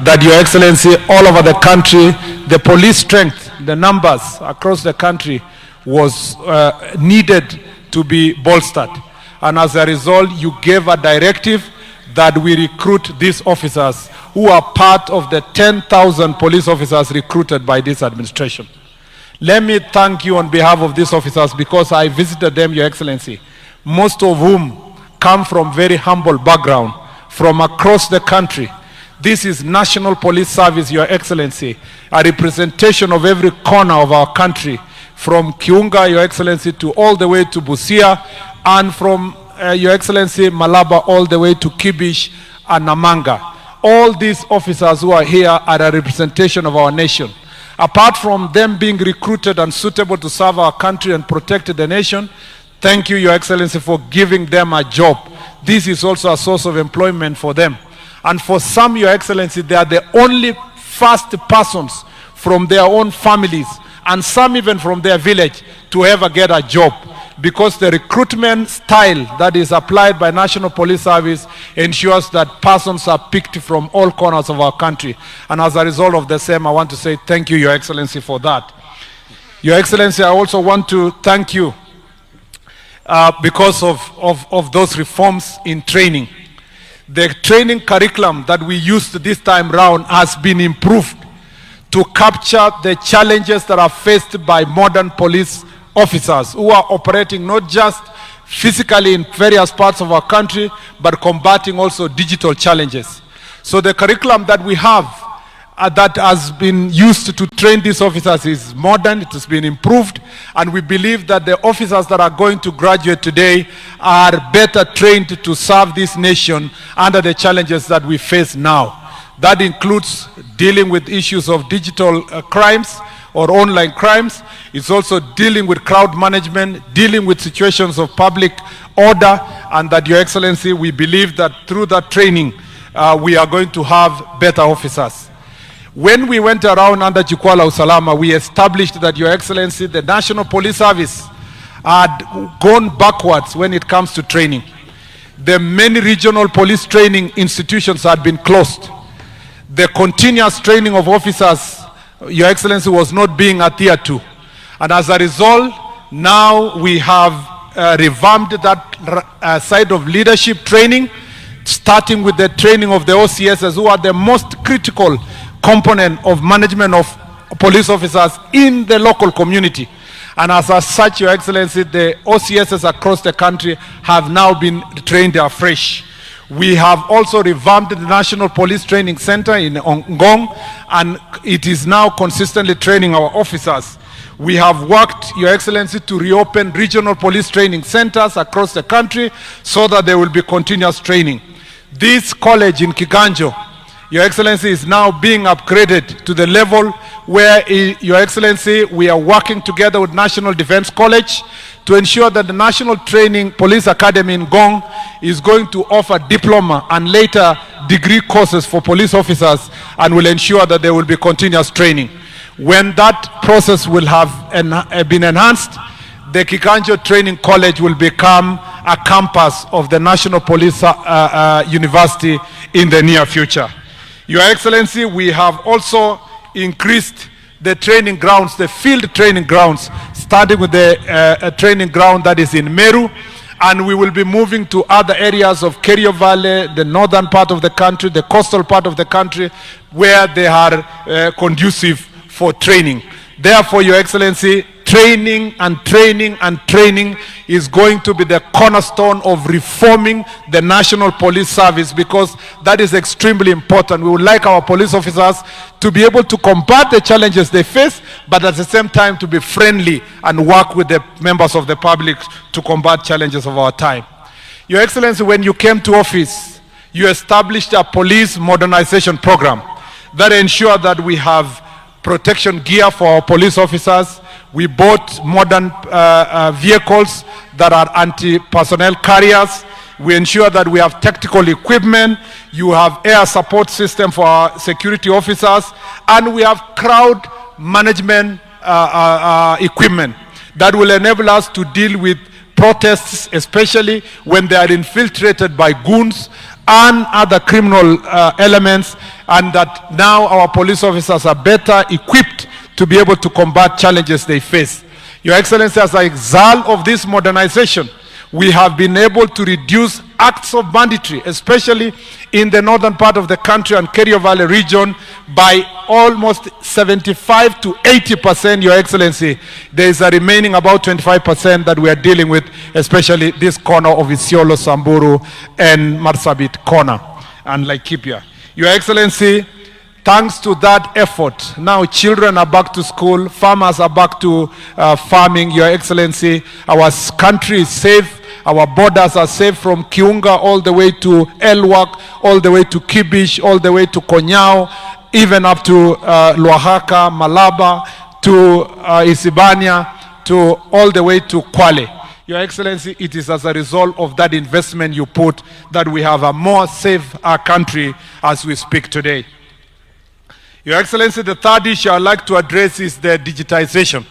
that, Your Excellency, all over the country, the police strength, the numbers across the country was needed to be bolstered. And as a result, you gave a directive that we recruit these officers who are part of the 10,000 police officers recruited by this administration. Let me thank you on behalf of these officers, because I visited them, Your Excellency, most of whom come from very humble background from across the country. This is National Police Service, Your Excellency, a representation of every corner of our country, from Kiunga, Your Excellency, to all the way to Busia, and from Your Excellency, Malaba, all the way to Kibish and Namanga. All these officers who are here are a representation of our nation. Apart from them being recruited and suitable to serve our country and protect the nation, thank you, Your Excellency, for giving them a job. This is also a source of employment for them. And for some, Your Excellency, they are the only first persons from their own families, and some even from their village, to ever get a job, because the recruitment style that is applied by National Police Service ensures that persons are picked from all corners of our country. And as a result of the same, I want to say thank you, Your Excellency, for that. Your Excellency, I also want to thank you because of those reforms in training. The training curriculum that we used this time round has been improved to capture the challenges that are faced by modern police officers who are operating not just physically in various parts of our country, but combating also digital challenges. So the curriculum that we have that has been used to train these officers is modern, it has been improved, and we believe that the officers that are going to graduate today are better trained to serve this nation under the challenges that we face now. That includes dealing with issues of digital crimes or online crimes. It's also dealing with crowd management, dealing with situations of public order, and that, Your Excellency, we believe that through that training, we are going to have better officers. When we went around under Jukwaa la Usalama, we established that, Your Excellency, the National Police Service had gone backwards when it comes to training. The many regional police training institutions had been closed. The continuous training of officers, Your Excellency, was not being adhered to. And as a result, now we have revamped that side of leadership training, starting with the training of the OCSs, who are the most critical component of management of police officers in the local community. And as such, Your Excellency, the OCSs across the country have now been trained afresh. We have also revamped the National Police Training Center in Ngong, and it is now consistently training our officers. We have worked, Your Excellency, to reopen regional police training centers across the country so that there will be continuous training. This college in Kiganjo, Your Excellency, is now being upgraded to the level where, Your Excellency, we are working together with National Defense College to ensure that the National Training Police Academy in Ngong is going to offer diploma and later degree courses for police officers, and will ensure that there will be continuous training. When that process will have been enhanced, the Kiganjo Training College will become a campus of the National Police University in the near future. Your Excellency, we have also increased the training grounds, the field training grounds, starting with the training ground that is in Meru, and we will be moving to other areas of Kerio Valley, the northern part of the country, the coastal part of the country, where they are conducive for training. Therefore, Your Excellency, training and training and training is going to be the cornerstone of reforming the National Police Service, because that is extremely important. We would like our police officers to be able to combat the challenges they face, but at the same time to be friendly and work with the members of the public to combat challenges of our time. Your Excellency, when you came to office, you established a police modernization program that ensured that we have protection gear for our police officers. We bought modern vehicles that are anti-personnel carriers. We ensure that we have tactical equipment. You have air support system for our security officers, and we have crowd management equipment that will enable us to deal with protests, especially when they are infiltrated by goons and other criminal elements, and that now our police officers are better equipped to be able to combat challenges they face. Your Excellency, as a result of this modernization, we have been able to reduce acts of banditry, especially in the northern part of the country and Kerio Valley region, by almost 75 to 80%, Your Excellency. There is a remaining about 25% that we are dealing with, especially this corner of Isiolo, Samburu, and Marsabit corner, and Laikipia. Your Excellency, thanks to that effort, now children are back to school, farmers are back to farming. Your Excellency, our country is safe. Our borders are safe from Kiunga all the way to Elwak, all the way to Kibish, all the way to Konyao, even up to Luahaka, Malaba, to Isibania, to all the way to Kwale. Your Excellency, it is as a result of that investment you put that we have a more safe country as we speak today. Your Excellency, the third issue I'd like to address is the digitization.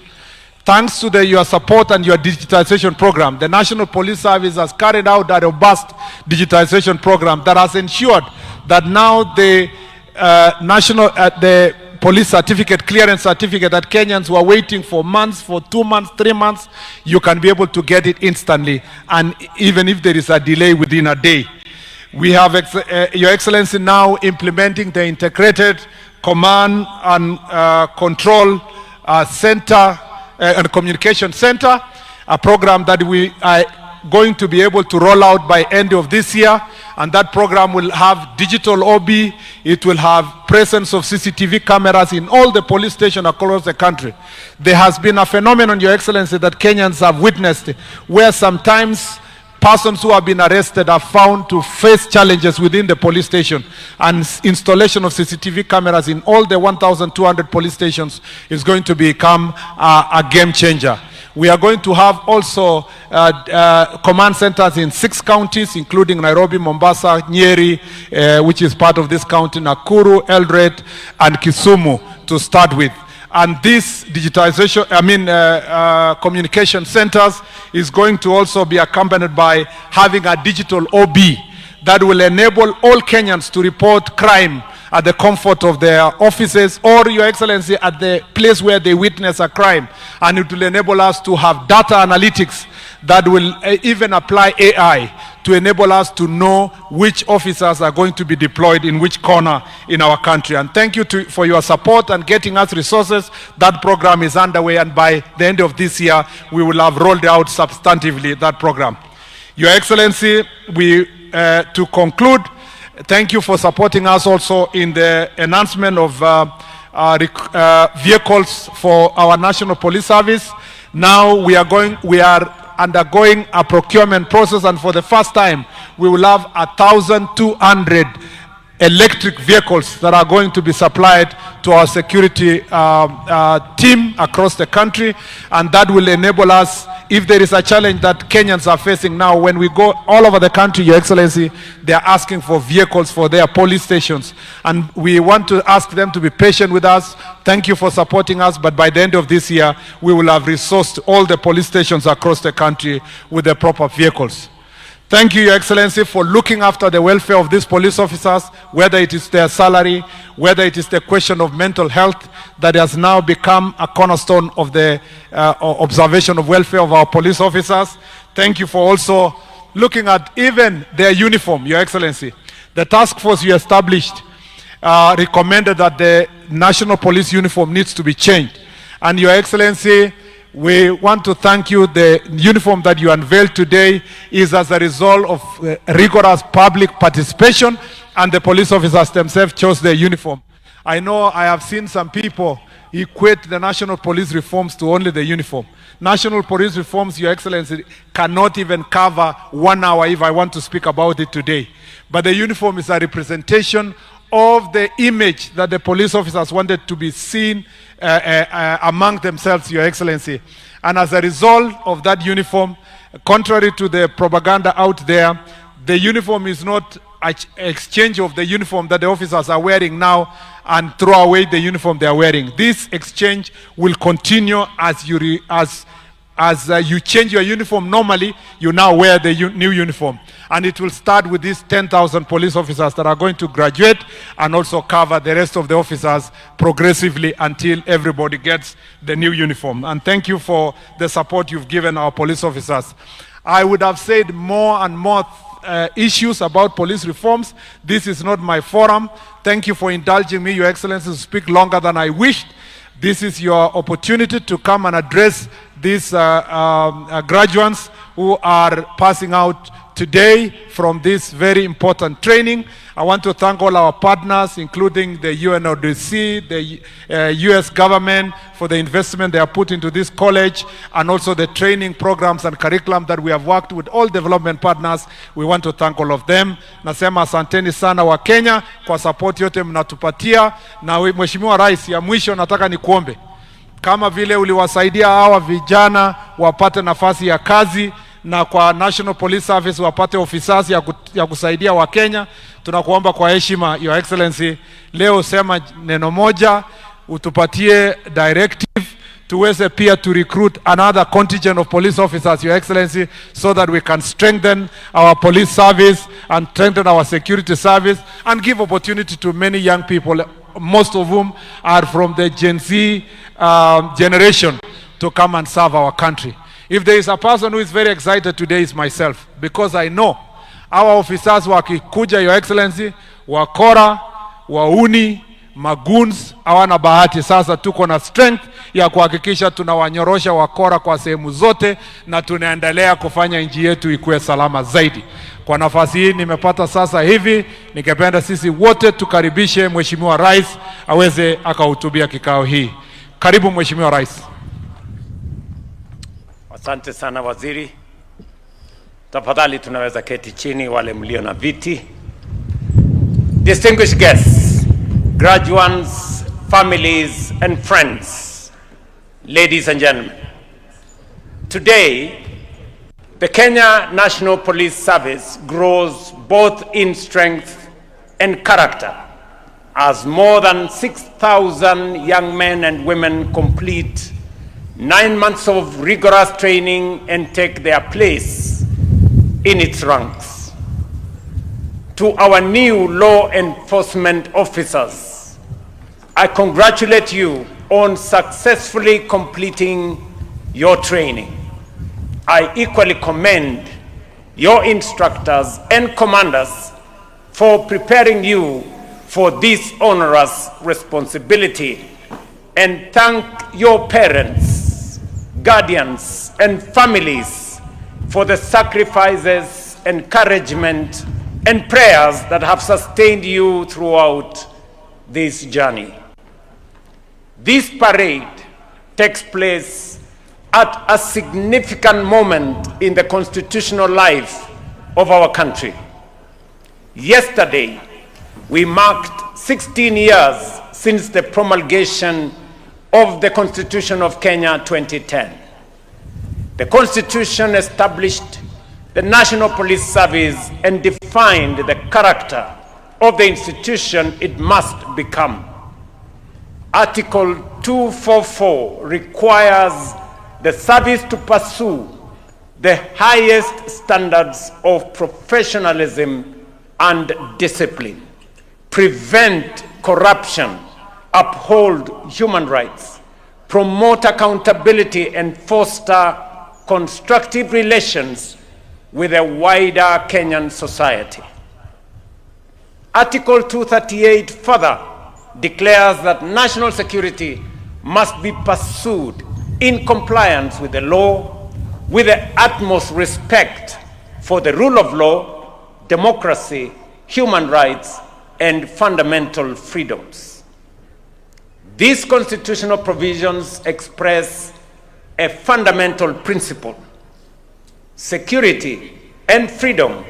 Thanks to your support and your digitization program, the National Police Service has carried out a robust digitization program that has ensured that now the the police certificate, clearance certificate that Kenyans were waiting for months, for 2 months, 3 months, you can be able to get it instantly, and even if there is a delay, within a day. We have, Your Excellency, now implementing the integrated command and control center and communication center, a program that we are going to be able to roll out by end of this year, and that program will have digital OB, it will have presence of CCTV cameras in all the police stations across the country. There has been a phenomenon, Your Excellency, that Kenyans have witnessed, where sometimes persons who have been arrested are found to face challenges within the police station, and installation of CCTV cameras in all the 1,200 police stations is going to become a game changer. We are going to have also command centers in 6 counties, including Nairobi, Mombasa, Nyeri, which is part of this county, Nakuru, Eldoret, and Kisumu to start with. And this digitization, communication centers is going to also be accompanied by having a digital OB that will enable all Kenyans to report crime at the comfort of their offices, or, Your Excellency, at the place where they witness a crime. And it will enable us to have data analytics that will even apply AI to enable us to know which officers are going to be deployed in which corner in our country. And thank you for your support and getting us resources. That program is underway, and by the end of this year, we will have rolled out substantively that program. Your Excellency, we to conclude, thank you for supporting us also in the enhancement of vehicles for our National Police Service. Now we are undergoing a procurement process, and for the first time we will have 1,200 electric vehicles that are going to be supplied to our security team across the country, and that will enable us, if there is a challenge that Kenyans are facing now, when we go all over the country, Your Excellency, they are asking for vehicles for their police stations, and we want to ask them to be patient with us. Thank you for supporting us, but by the end of this year we will have resourced all the police stations across the country with the proper vehicles. Thank you, Your Excellency, for looking after the welfare of these police officers, whether it is their salary, whether it is the question of mental health that has now become a cornerstone of the observation of welfare of our police officers. Thank you for also looking at even their uniform, Your Excellency. The task force you established recommended that the national police uniform needs to be changed. And Your Excellency, we want to thank you. The uniform that you unveiled today is as a result of rigorous public participation, and the police officers themselves chose their uniform. I know I have seen some people equate the national police reforms to only the uniform. National police reforms, Your Excellency, cannot even cover 1 hour if I want to speak about it today. But the uniform is a representation of the image that the police officers wanted to be seen among themselves, Your Excellency. And as a result of that uniform, contrary to the propaganda out there, the uniform is not an exchange of the uniform that the officers are wearing now and throw away the uniform they are wearing. This exchange will continue as you change your uniform normally, you now wear the new uniform. And it will start with these 10,000 police officers that are going to graduate and also cover the rest of the officers progressively until everybody gets the new uniform. And thank you for the support you've given our police officers. I would have said more and more issues about police reforms. This is not my forum. Thank you for indulging me, Your Excellency, to speak longer than I wished. This is your opportunity to come and address these graduates who are passing out today from this very important training. I want to thank all our partners, including the UNODC, the US government, for the investment they have put into this college, and also the training programs and curriculum that we have worked with all development partners. We want to thank all of them. Nasema asanteni sana wa Kenya kwa support yote mnatupatia. Na Mheshimiwa Rais, ya mwisho nataka nikuombe, kama vile uliwasaidia hawa vijana wapate nafasi ya kazi, na kwa National Police Service wapate officers ya kusaidia wa Kenya, tunakuomba kwa heshima, Your Excellency, leo sema neno moja, utupatie directive tuweze pia to recruit another contingent of police officers, Your Excellency, so that we can strengthen our police service and strengthen our security service and give opportunity to many young people, most of whom are from the Gen Z generation, to come and serve our country. If there is a person who is very excited today, is myself, because I know our officers wakikuja, Your Excellency, wakora, wauni, magoons, hawana bahati. Sasa tuko na strength ya kuhakikisha tunawanyorosha wakora kwa sehemu zote, na tunaendelea kufanya nchi yetu ikuwe salama zaidi. Kwa nafasi hii nimepata sasa hivi, ningependa sisi wote tukaribishe Mheshimiwa Rais aweze akahutubia kikao hii. Karibu Mheshimiwa Rais. Asante sana waziri. Tafadhali tunaweza keti chini wale mlio na viti. Distinguished guests, graduates, families and friends, ladies and gentlemen. Today, the Kenya National Police Service grows both in strength and character as more than 6,000 young men and women complete 9 months of rigorous training and take their place in its ranks. To our new law enforcement officers, I congratulate you on successfully completing your training. I equally commend your instructors and commanders for preparing you for this onerous responsibility, and thank your parents, guardians, and families for the sacrifices, encouragement, and prayers that have sustained you throughout this journey. This parade takes place at a significant moment in the constitutional life of our country. Yesterday, we marked 16 years since the promulgation of the Constitution of Kenya 2010. The Constitution established the National Police Service and defined the character of the institution it must become. Article 244 requires the service to pursue the highest standards of professionalism and discipline, prevent corruption, uphold human rights, promote accountability, and foster constructive relations with a wider Kenyan society. Article 238 further declares that national security must be pursued in compliance with the law, with the utmost respect for the rule of law, democracy, human rights, and fundamental freedoms. These constitutional provisions express a fundamental principle. Security and freedom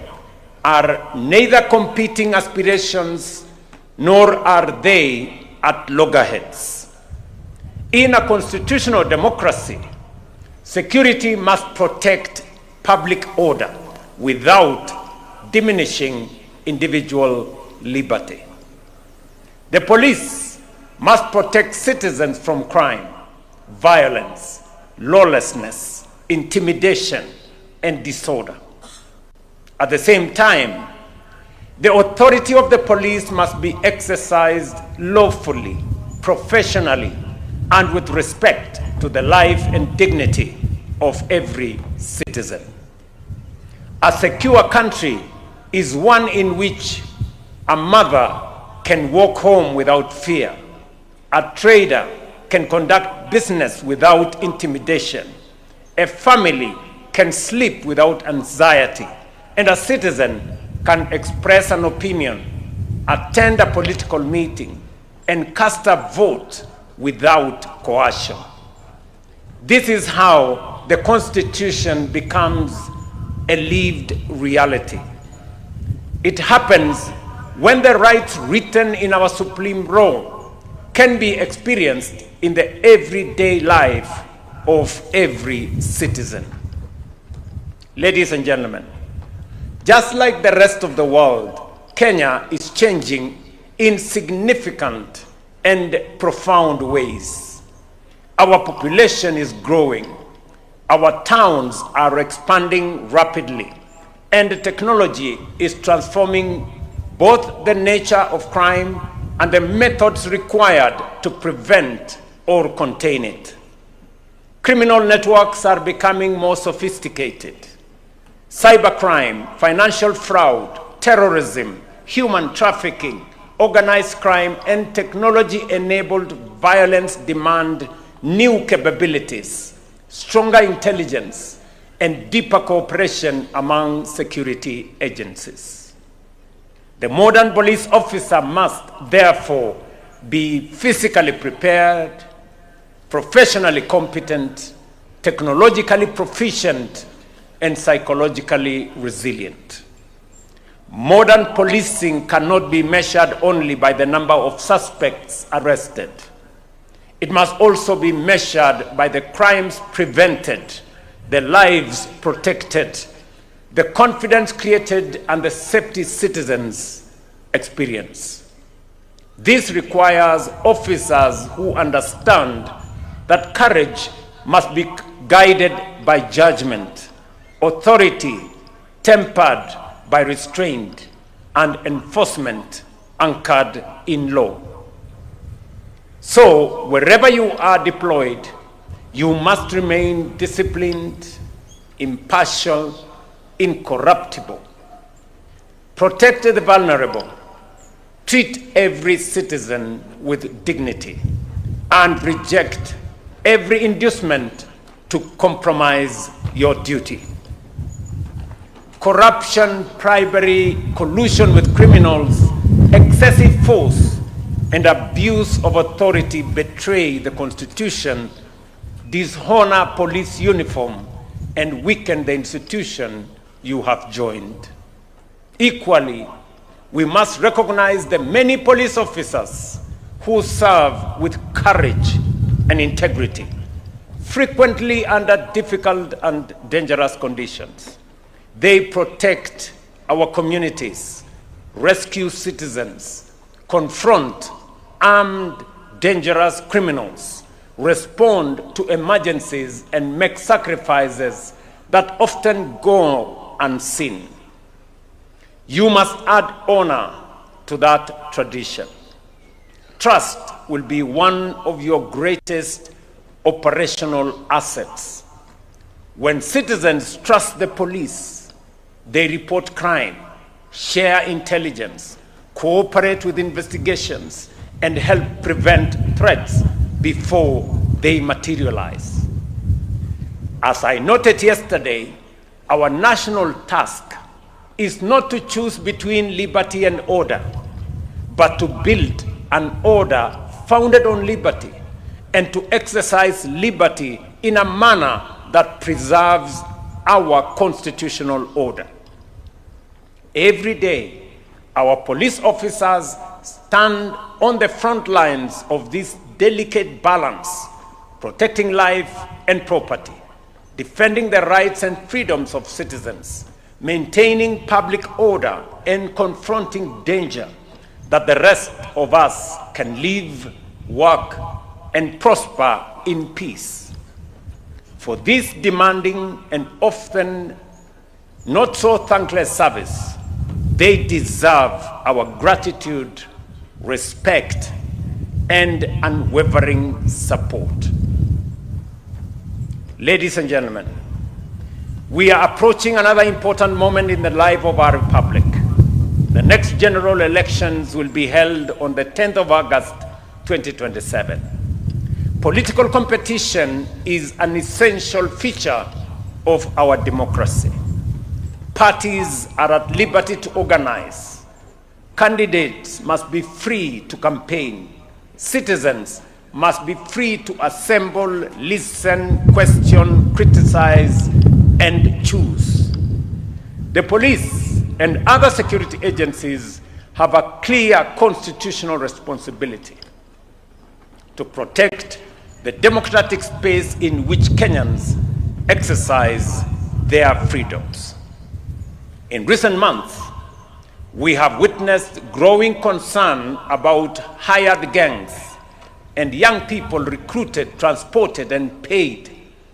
are neither competing aspirations nor are they at loggerheads. In a constitutional democracy, security must protect public order without diminishing individual liberty. The police must protect citizens from crime, violence, lawlessness, intimidation, and disorder. At the same time, the authority of the police must be exercised lawfully, professionally, and with respect to the life and dignity of every citizen. A secure country is one in which a mother can walk home without fear, a trader can conduct business without intimidation, a family can sleep without anxiety, and a citizen can express an opinion, attend a political meeting, and cast a vote without coercion. This is how the Constitution becomes a lived reality. It happens when the rights written in our supreme law can be experienced in the everyday life of every citizen. Ladies and gentlemen, just like the rest of the world, Kenya is changing in significant and profound ways. Our population is growing, our towns are expanding rapidly, and technology is transforming both the nature of crime and the methods required to prevent or contain it. Criminal networks are becoming more sophisticated. Cybercrime, financial fraud, terrorism, human trafficking, organized crime, and technology-enabled violence demand new capabilities, stronger intelligence, and deeper cooperation among security agencies. The modern police officer must therefore be physically prepared, professionally competent, technologically proficient, and psychologically resilient. Modern policing cannot be measured only by the number of suspects arrested. It must also be measured by the crimes prevented, the lives protected, the confidence created, and the safety citizens experience. This requires officers who understand that courage must be guided by judgment, authority tempered by restraint, and enforcement anchored in law. So, wherever you are deployed, you must remain disciplined, impartial, incorruptible. Protect the vulnerable, treat every citizen with dignity, and reject every inducement to compromise your duty. corruption, bribery, collusion with criminals, excessive force, and abuse of authority betray the Constitution, dishonor police uniform, and weaken the institution you have joined. Equally, we must recognize the many police officers who serve with courage and integrity, frequently under difficult and dangerous conditions. They protect our communities, rescue citizens, confront armed, dangerous criminals, respond to emergencies, and make sacrifices that often go unseen. You must add honor to that tradition. Trust will be one of your greatest operational assets. When citizens trust the police, they report crime, share intelligence, cooperate with investigations, and help prevent threats before they materialize. As I noted yesterday, our national task is not to choose between liberty and order, but to build an order founded on liberty and to exercise liberty in a manner that preserves our constitutional order. Every day, our police officers stand on the front lines of this delicate balance, protecting life and property, defending the rights and freedoms of citizens, maintaining public order, and confronting danger that the rest of us can live, work, and prosper in peace. For this demanding and often not so thankless service, they deserve our gratitude, respect, and unwavering support. Ladies and gentlemen, we are approaching another important moment in the life of our republic. The next general elections will be held on the 10th of August, 2027. Political competition is an essential feature of our democracy. Parties are at liberty to organize. Candidates must be free to campaign. Citizens must be free to assemble, listen, question, criticize, and choose. The police and other security agencies have a clear constitutional responsibility to protect the democratic space in which Kenyans exercise their freedoms. In recent months, we have witnessed growing concern about hired gangs and young people recruited, transported, and paid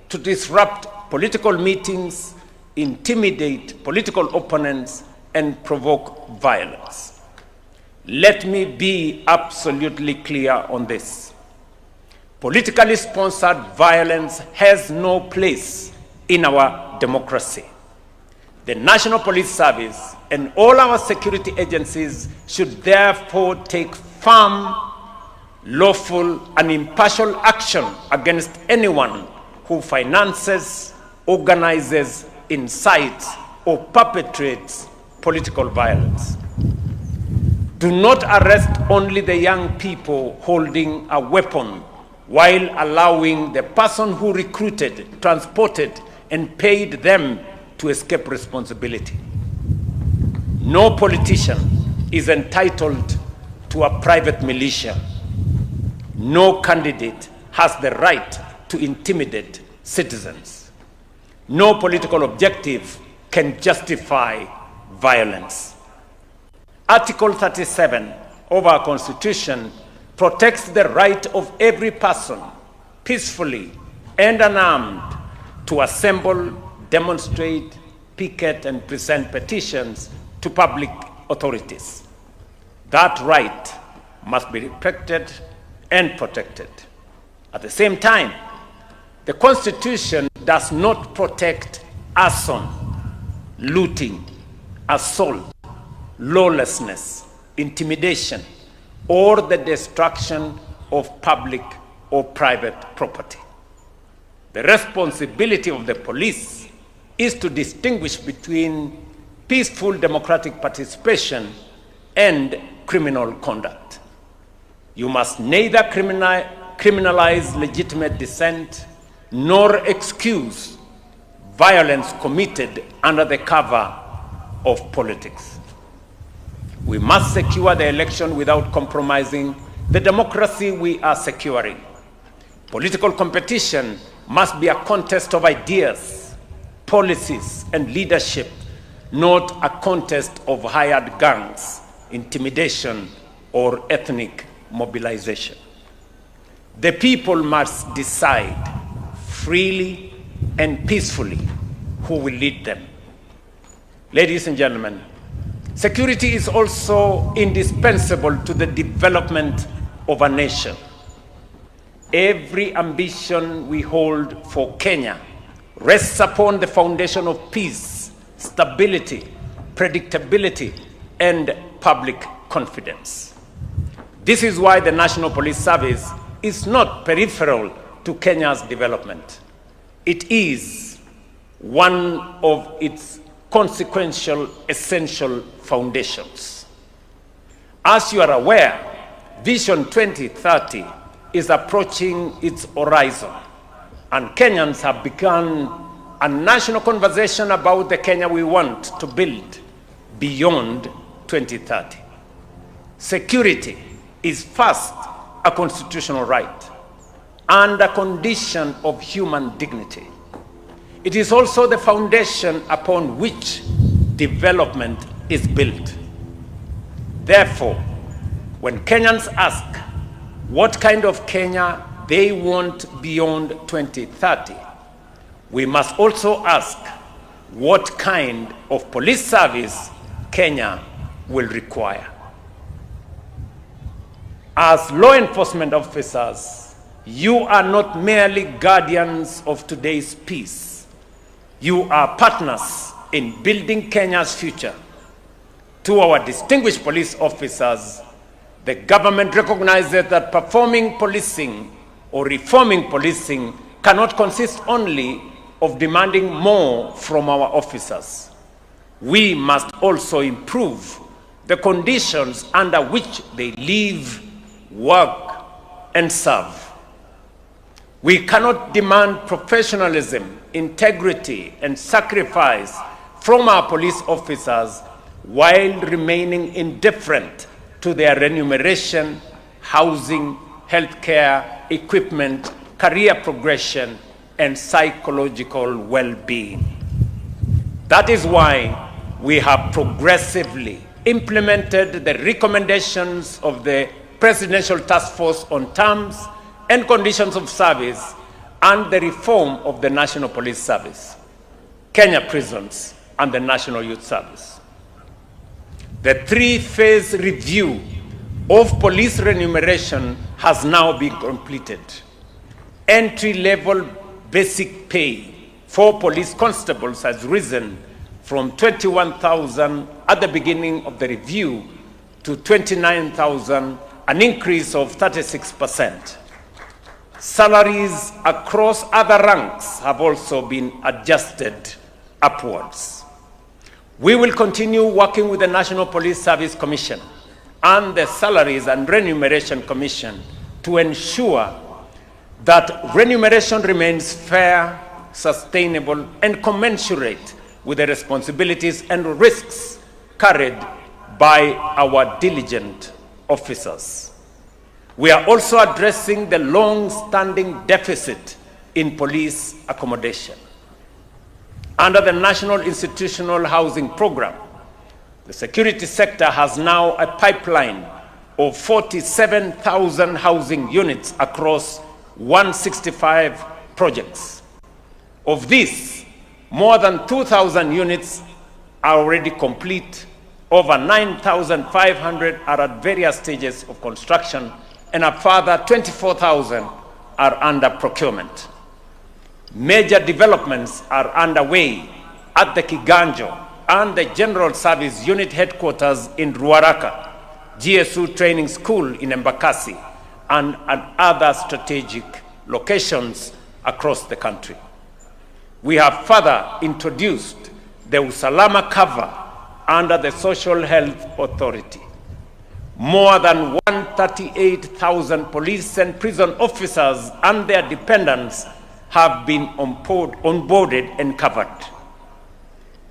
to disrupt political meetings, intimidate political opponents, and provoke violence. Let me be absolutely clear on this. Politically sponsored violence has no place in our democracy. The National Police Service and all our security agencies should therefore take firm, lawful, and impartial action against anyone who finances, organizes, incites, or perpetrates political violence. Do not arrest only the young people holding a weapon while allowing the person who recruited, transported, and paid them to escape responsibility. No politician is entitled to a private militia. No candidate has the right to intimidate citizens. No political objective can justify violence. Article 37 of our Constitution protects the right of every person, peacefully and unarmed, to assemble, demonstrate, picket, and present petitions to public authorities. That right must be respected and protected. At the same time, the Constitution does not protect arson, looting, assault, lawlessness, intimidation, or the destruction of public or private property. The responsibility of the police is to distinguish between peaceful democratic participation, and criminal conduct. You must neither criminalize legitimate dissent nor excuse violence committed under the cover of politics. We must secure the election without compromising the democracy we are securing. Political competition must be a contest of ideas, policies, and leadership, not a contest of hired gangs, intimidation, or ethnic mobilization. The people must decide freely and peacefully who will lead them. Ladies and gentlemen, security is also indispensable to the development of a nation. Every ambition we hold for Kenya rests upon the foundation of peace, stability, predictability, and public confidence. This is why the National Police Service is not peripheral to Kenya's development. It is one of its consequential, essential foundations. As you are aware, Vision 2030 is approaching its horizon, and Kenyans have begun a national conversation about the Kenya we want to build beyond 2030. Security is first a constitutional right and a condition of human dignity. It is also the foundation upon which development is built. Therefore, when Kenyans ask what kind of Kenya they want beyond 2030, we must also ask what kind of police service Kenya will require. As law enforcement officers, you are not merely guardians of today's peace. You are partners in building Kenya's future. To our distinguished police officers, the government recognizes that performing policing or reforming policing cannot consist only of demanding more from our officers. We must also improve the conditions under which they live, work, and serve. We cannot demand professionalism, integrity, and sacrifice from our police officers while remaining indifferent to their remuneration, housing, healthcare, equipment, career progression, and psychological well-being. That is why we have progressively implemented the recommendations of the Presidential Task Force on Terms and Conditions of Service and the reform of the National Police Service, Kenya Prisons, and the National Youth Service. The three-phase review of police remuneration has now been completed. Entry-level basic pay for police constables has risen from 21,000 at the beginning of the review to 29,000, an increase of 36%. Salaries across other ranks have also been adjusted upwards. We will continue working with the National Police Service Commission and the Salaries and Remuneration Commission to ensure that remuneration remains fair, sustainable, and commensurate with the responsibilities and risks carried by our diligent officers. We are also addressing the long-standing deficit in police accommodation. Under the National Institutional Housing Program, the security sector has now a pipeline of 47,000 housing units across 165 projects. Of this, more than 2,000 units are already complete, over 9,500 are at various stages of construction, and a further 24,000 are under procurement. Major developments are underway at the Kiganjo and the General Service Unit Headquarters in Ruaraka, GSU Training School in Embakasi, and at other strategic locations across the country. We have further introduced the Usalama cover under the Social Health Authority. More than 138,000 police and prison officers and their dependents have been onboarded and covered.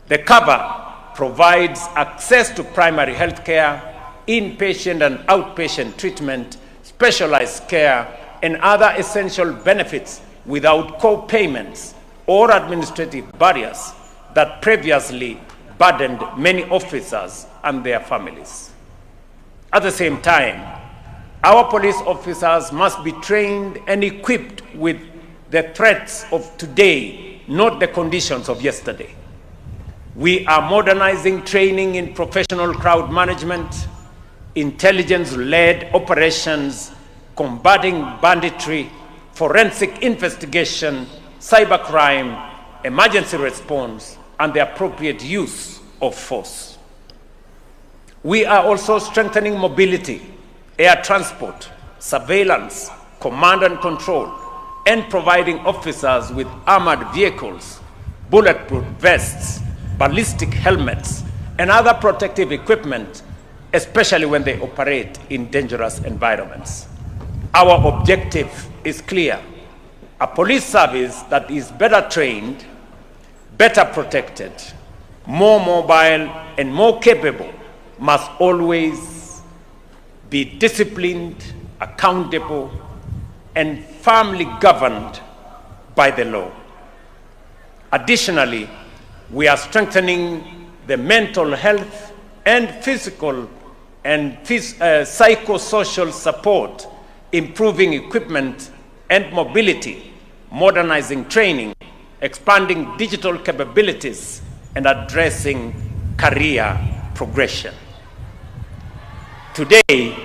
The cover provides access to primary health care, inpatient and outpatient treatment, specialized care, and other essential benefits without co-payments or administrative barriers that previously burdened many officers and their families. At the same time, our police officers must be trained and equipped with the threats of today, not the conditions of yesterday. We are modernizing training in professional crowd management, intelligence-led operations, combating banditry, forensic investigation, cybercrime, emergency response, and the appropriate use of force. We are also strengthening mobility, air transport, surveillance, command and control, and providing officers with armored vehicles, bulletproof vests, ballistic helmets, and other protective equipment, especially when they operate in dangerous environments. Our objective is clear: a police service that is better trained, better protected, more mobile, and more capable must always be disciplined, accountable, and firmly governed by the law. Additionally, we are strengthening the mental health and physical and psychosocial support, improving equipment and mobility, modernizing training, expanding digital capabilities, and addressing career progression. Today,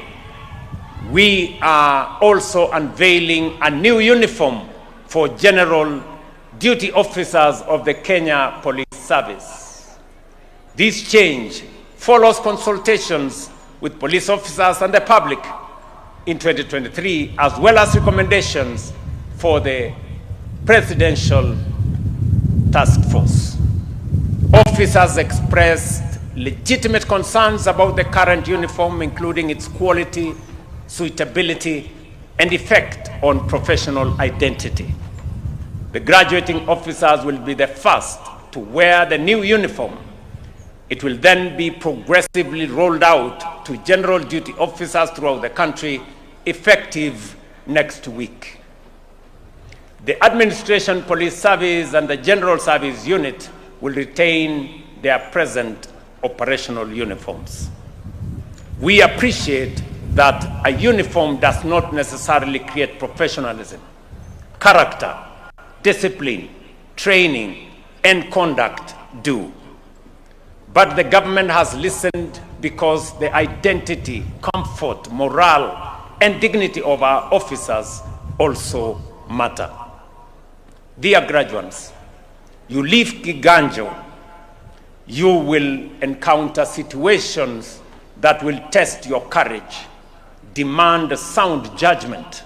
we are also unveiling a new uniform for general duty officers of the Kenya Police Service. This change follows consultations with police officers and the public in 2023, as well as recommendations for the Presidential Task Force. Officers expressed legitimate concerns about the current uniform, including its quality, suitability, and effect on professional identity. The graduating officers will be the first to wear the new uniform. It will then be progressively rolled out to general duty officers throughout the country, effective next week. The Administration Police Service and the General Service Unit will retain their present operational uniforms. We appreciate that a uniform does not necessarily create professionalism. Character, discipline, training, and conduct do. But the government has listened because the identity, comfort, morale, and dignity of our officers also matter. Dear graduates, you leave Kiganjo, you will encounter situations that will test your courage, demand sound judgment,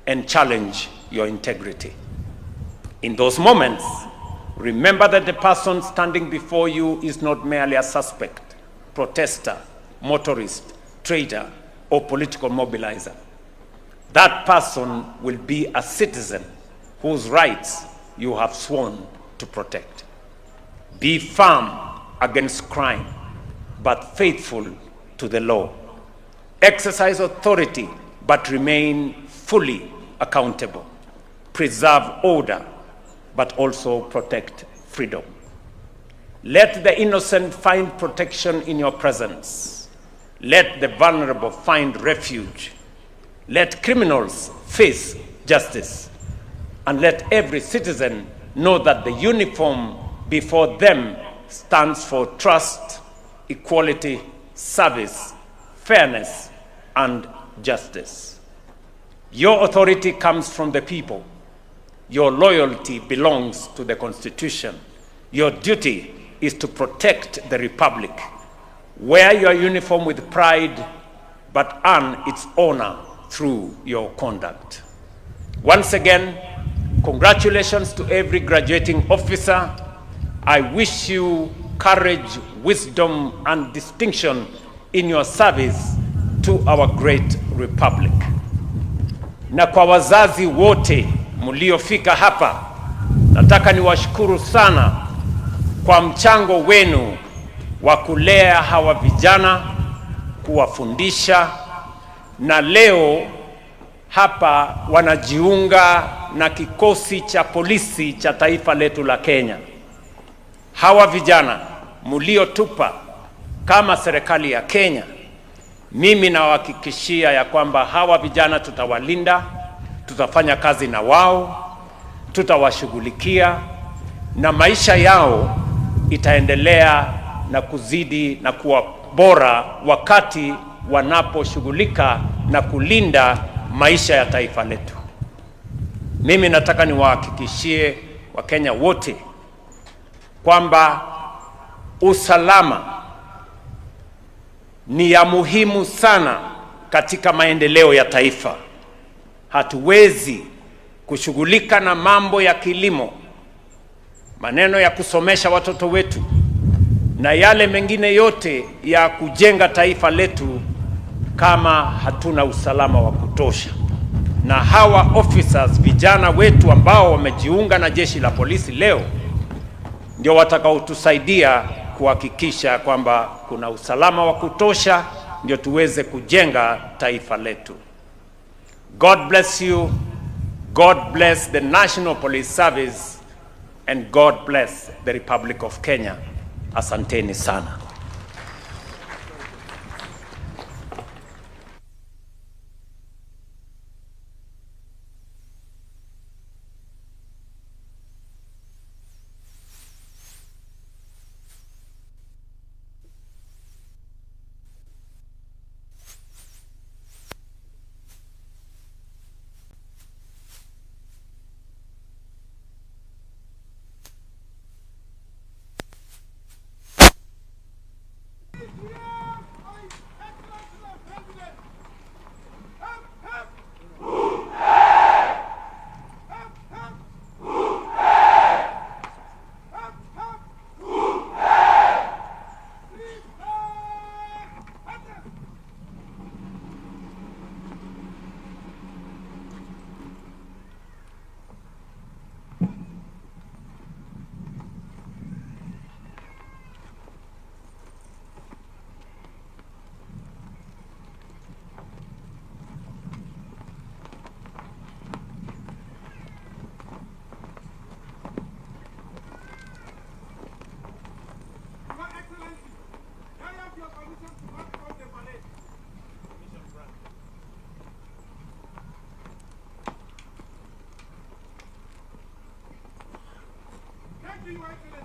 and challenge your integrity. In those moments, remember that the person standing before you is not merely a suspect, protester, motorist, traitor, or political mobilizer. That person will be a citizen whose rights you have sworn to protect. Be firm against crime, but faithful to the law. Exercise authority, but remain fully accountable. Preserve order, but also protect freedom. Let the innocent find protection in your presence. Let the vulnerable find refuge. Let criminals face justice. And let every citizen know that the uniform before them stands for trust, equality, service, fairness, and justice. Your authority comes from the people. Your loyalty belongs to the Constitution. Your duty is to protect the Republic. Wear your uniform with pride, but earn its honor through your conduct. Once again, congratulations to every graduating officer. I wish you courage, wisdom, and distinction in your service to our great republic. Na kwa wazazi wote mliofika hapa, nataka niwashukuru sana kwa mchango wenu wa kulea hawa vijana, kuwafundisha, na leo hapa wanajiunga na kikosi cha polisi cha taifa letu la Kenya. Hawa vijana mliotupa kama serikali ya Kenya, mimi nawahakikishia ya kwamba hawa vijana tutawalinda, tutafanya kazi na wao, tutawashughulikia, na maisha yao itaendelea na kuzidi na kuwa bora wakati wanaposhughulika na kulinda maisha ya taifa letu. Mimi nataka niwahakikishie Wakenya wote kwamba usalama ni ya muhimu sana katika maendeleo ya taifa. Hatuwezi kushughulika na mambo ya kilimo, maneno ya kusomesha watoto wetu, na yale mengine yote ya kujenga taifa letu kama hatuna usalama wa kutosha. Na hawa officers, vijana wetu ambao wamejiunga na jeshi la polisi leo, ndio watakaotusaidia kuhakikisha kwamba kuna usalama wa kutosha, ndio tuweze kujenga taifa letu. God bless you. God bless the National Police Service, and God bless the Republic of Kenya. Asanteni sana. Thank you, Your Excellency.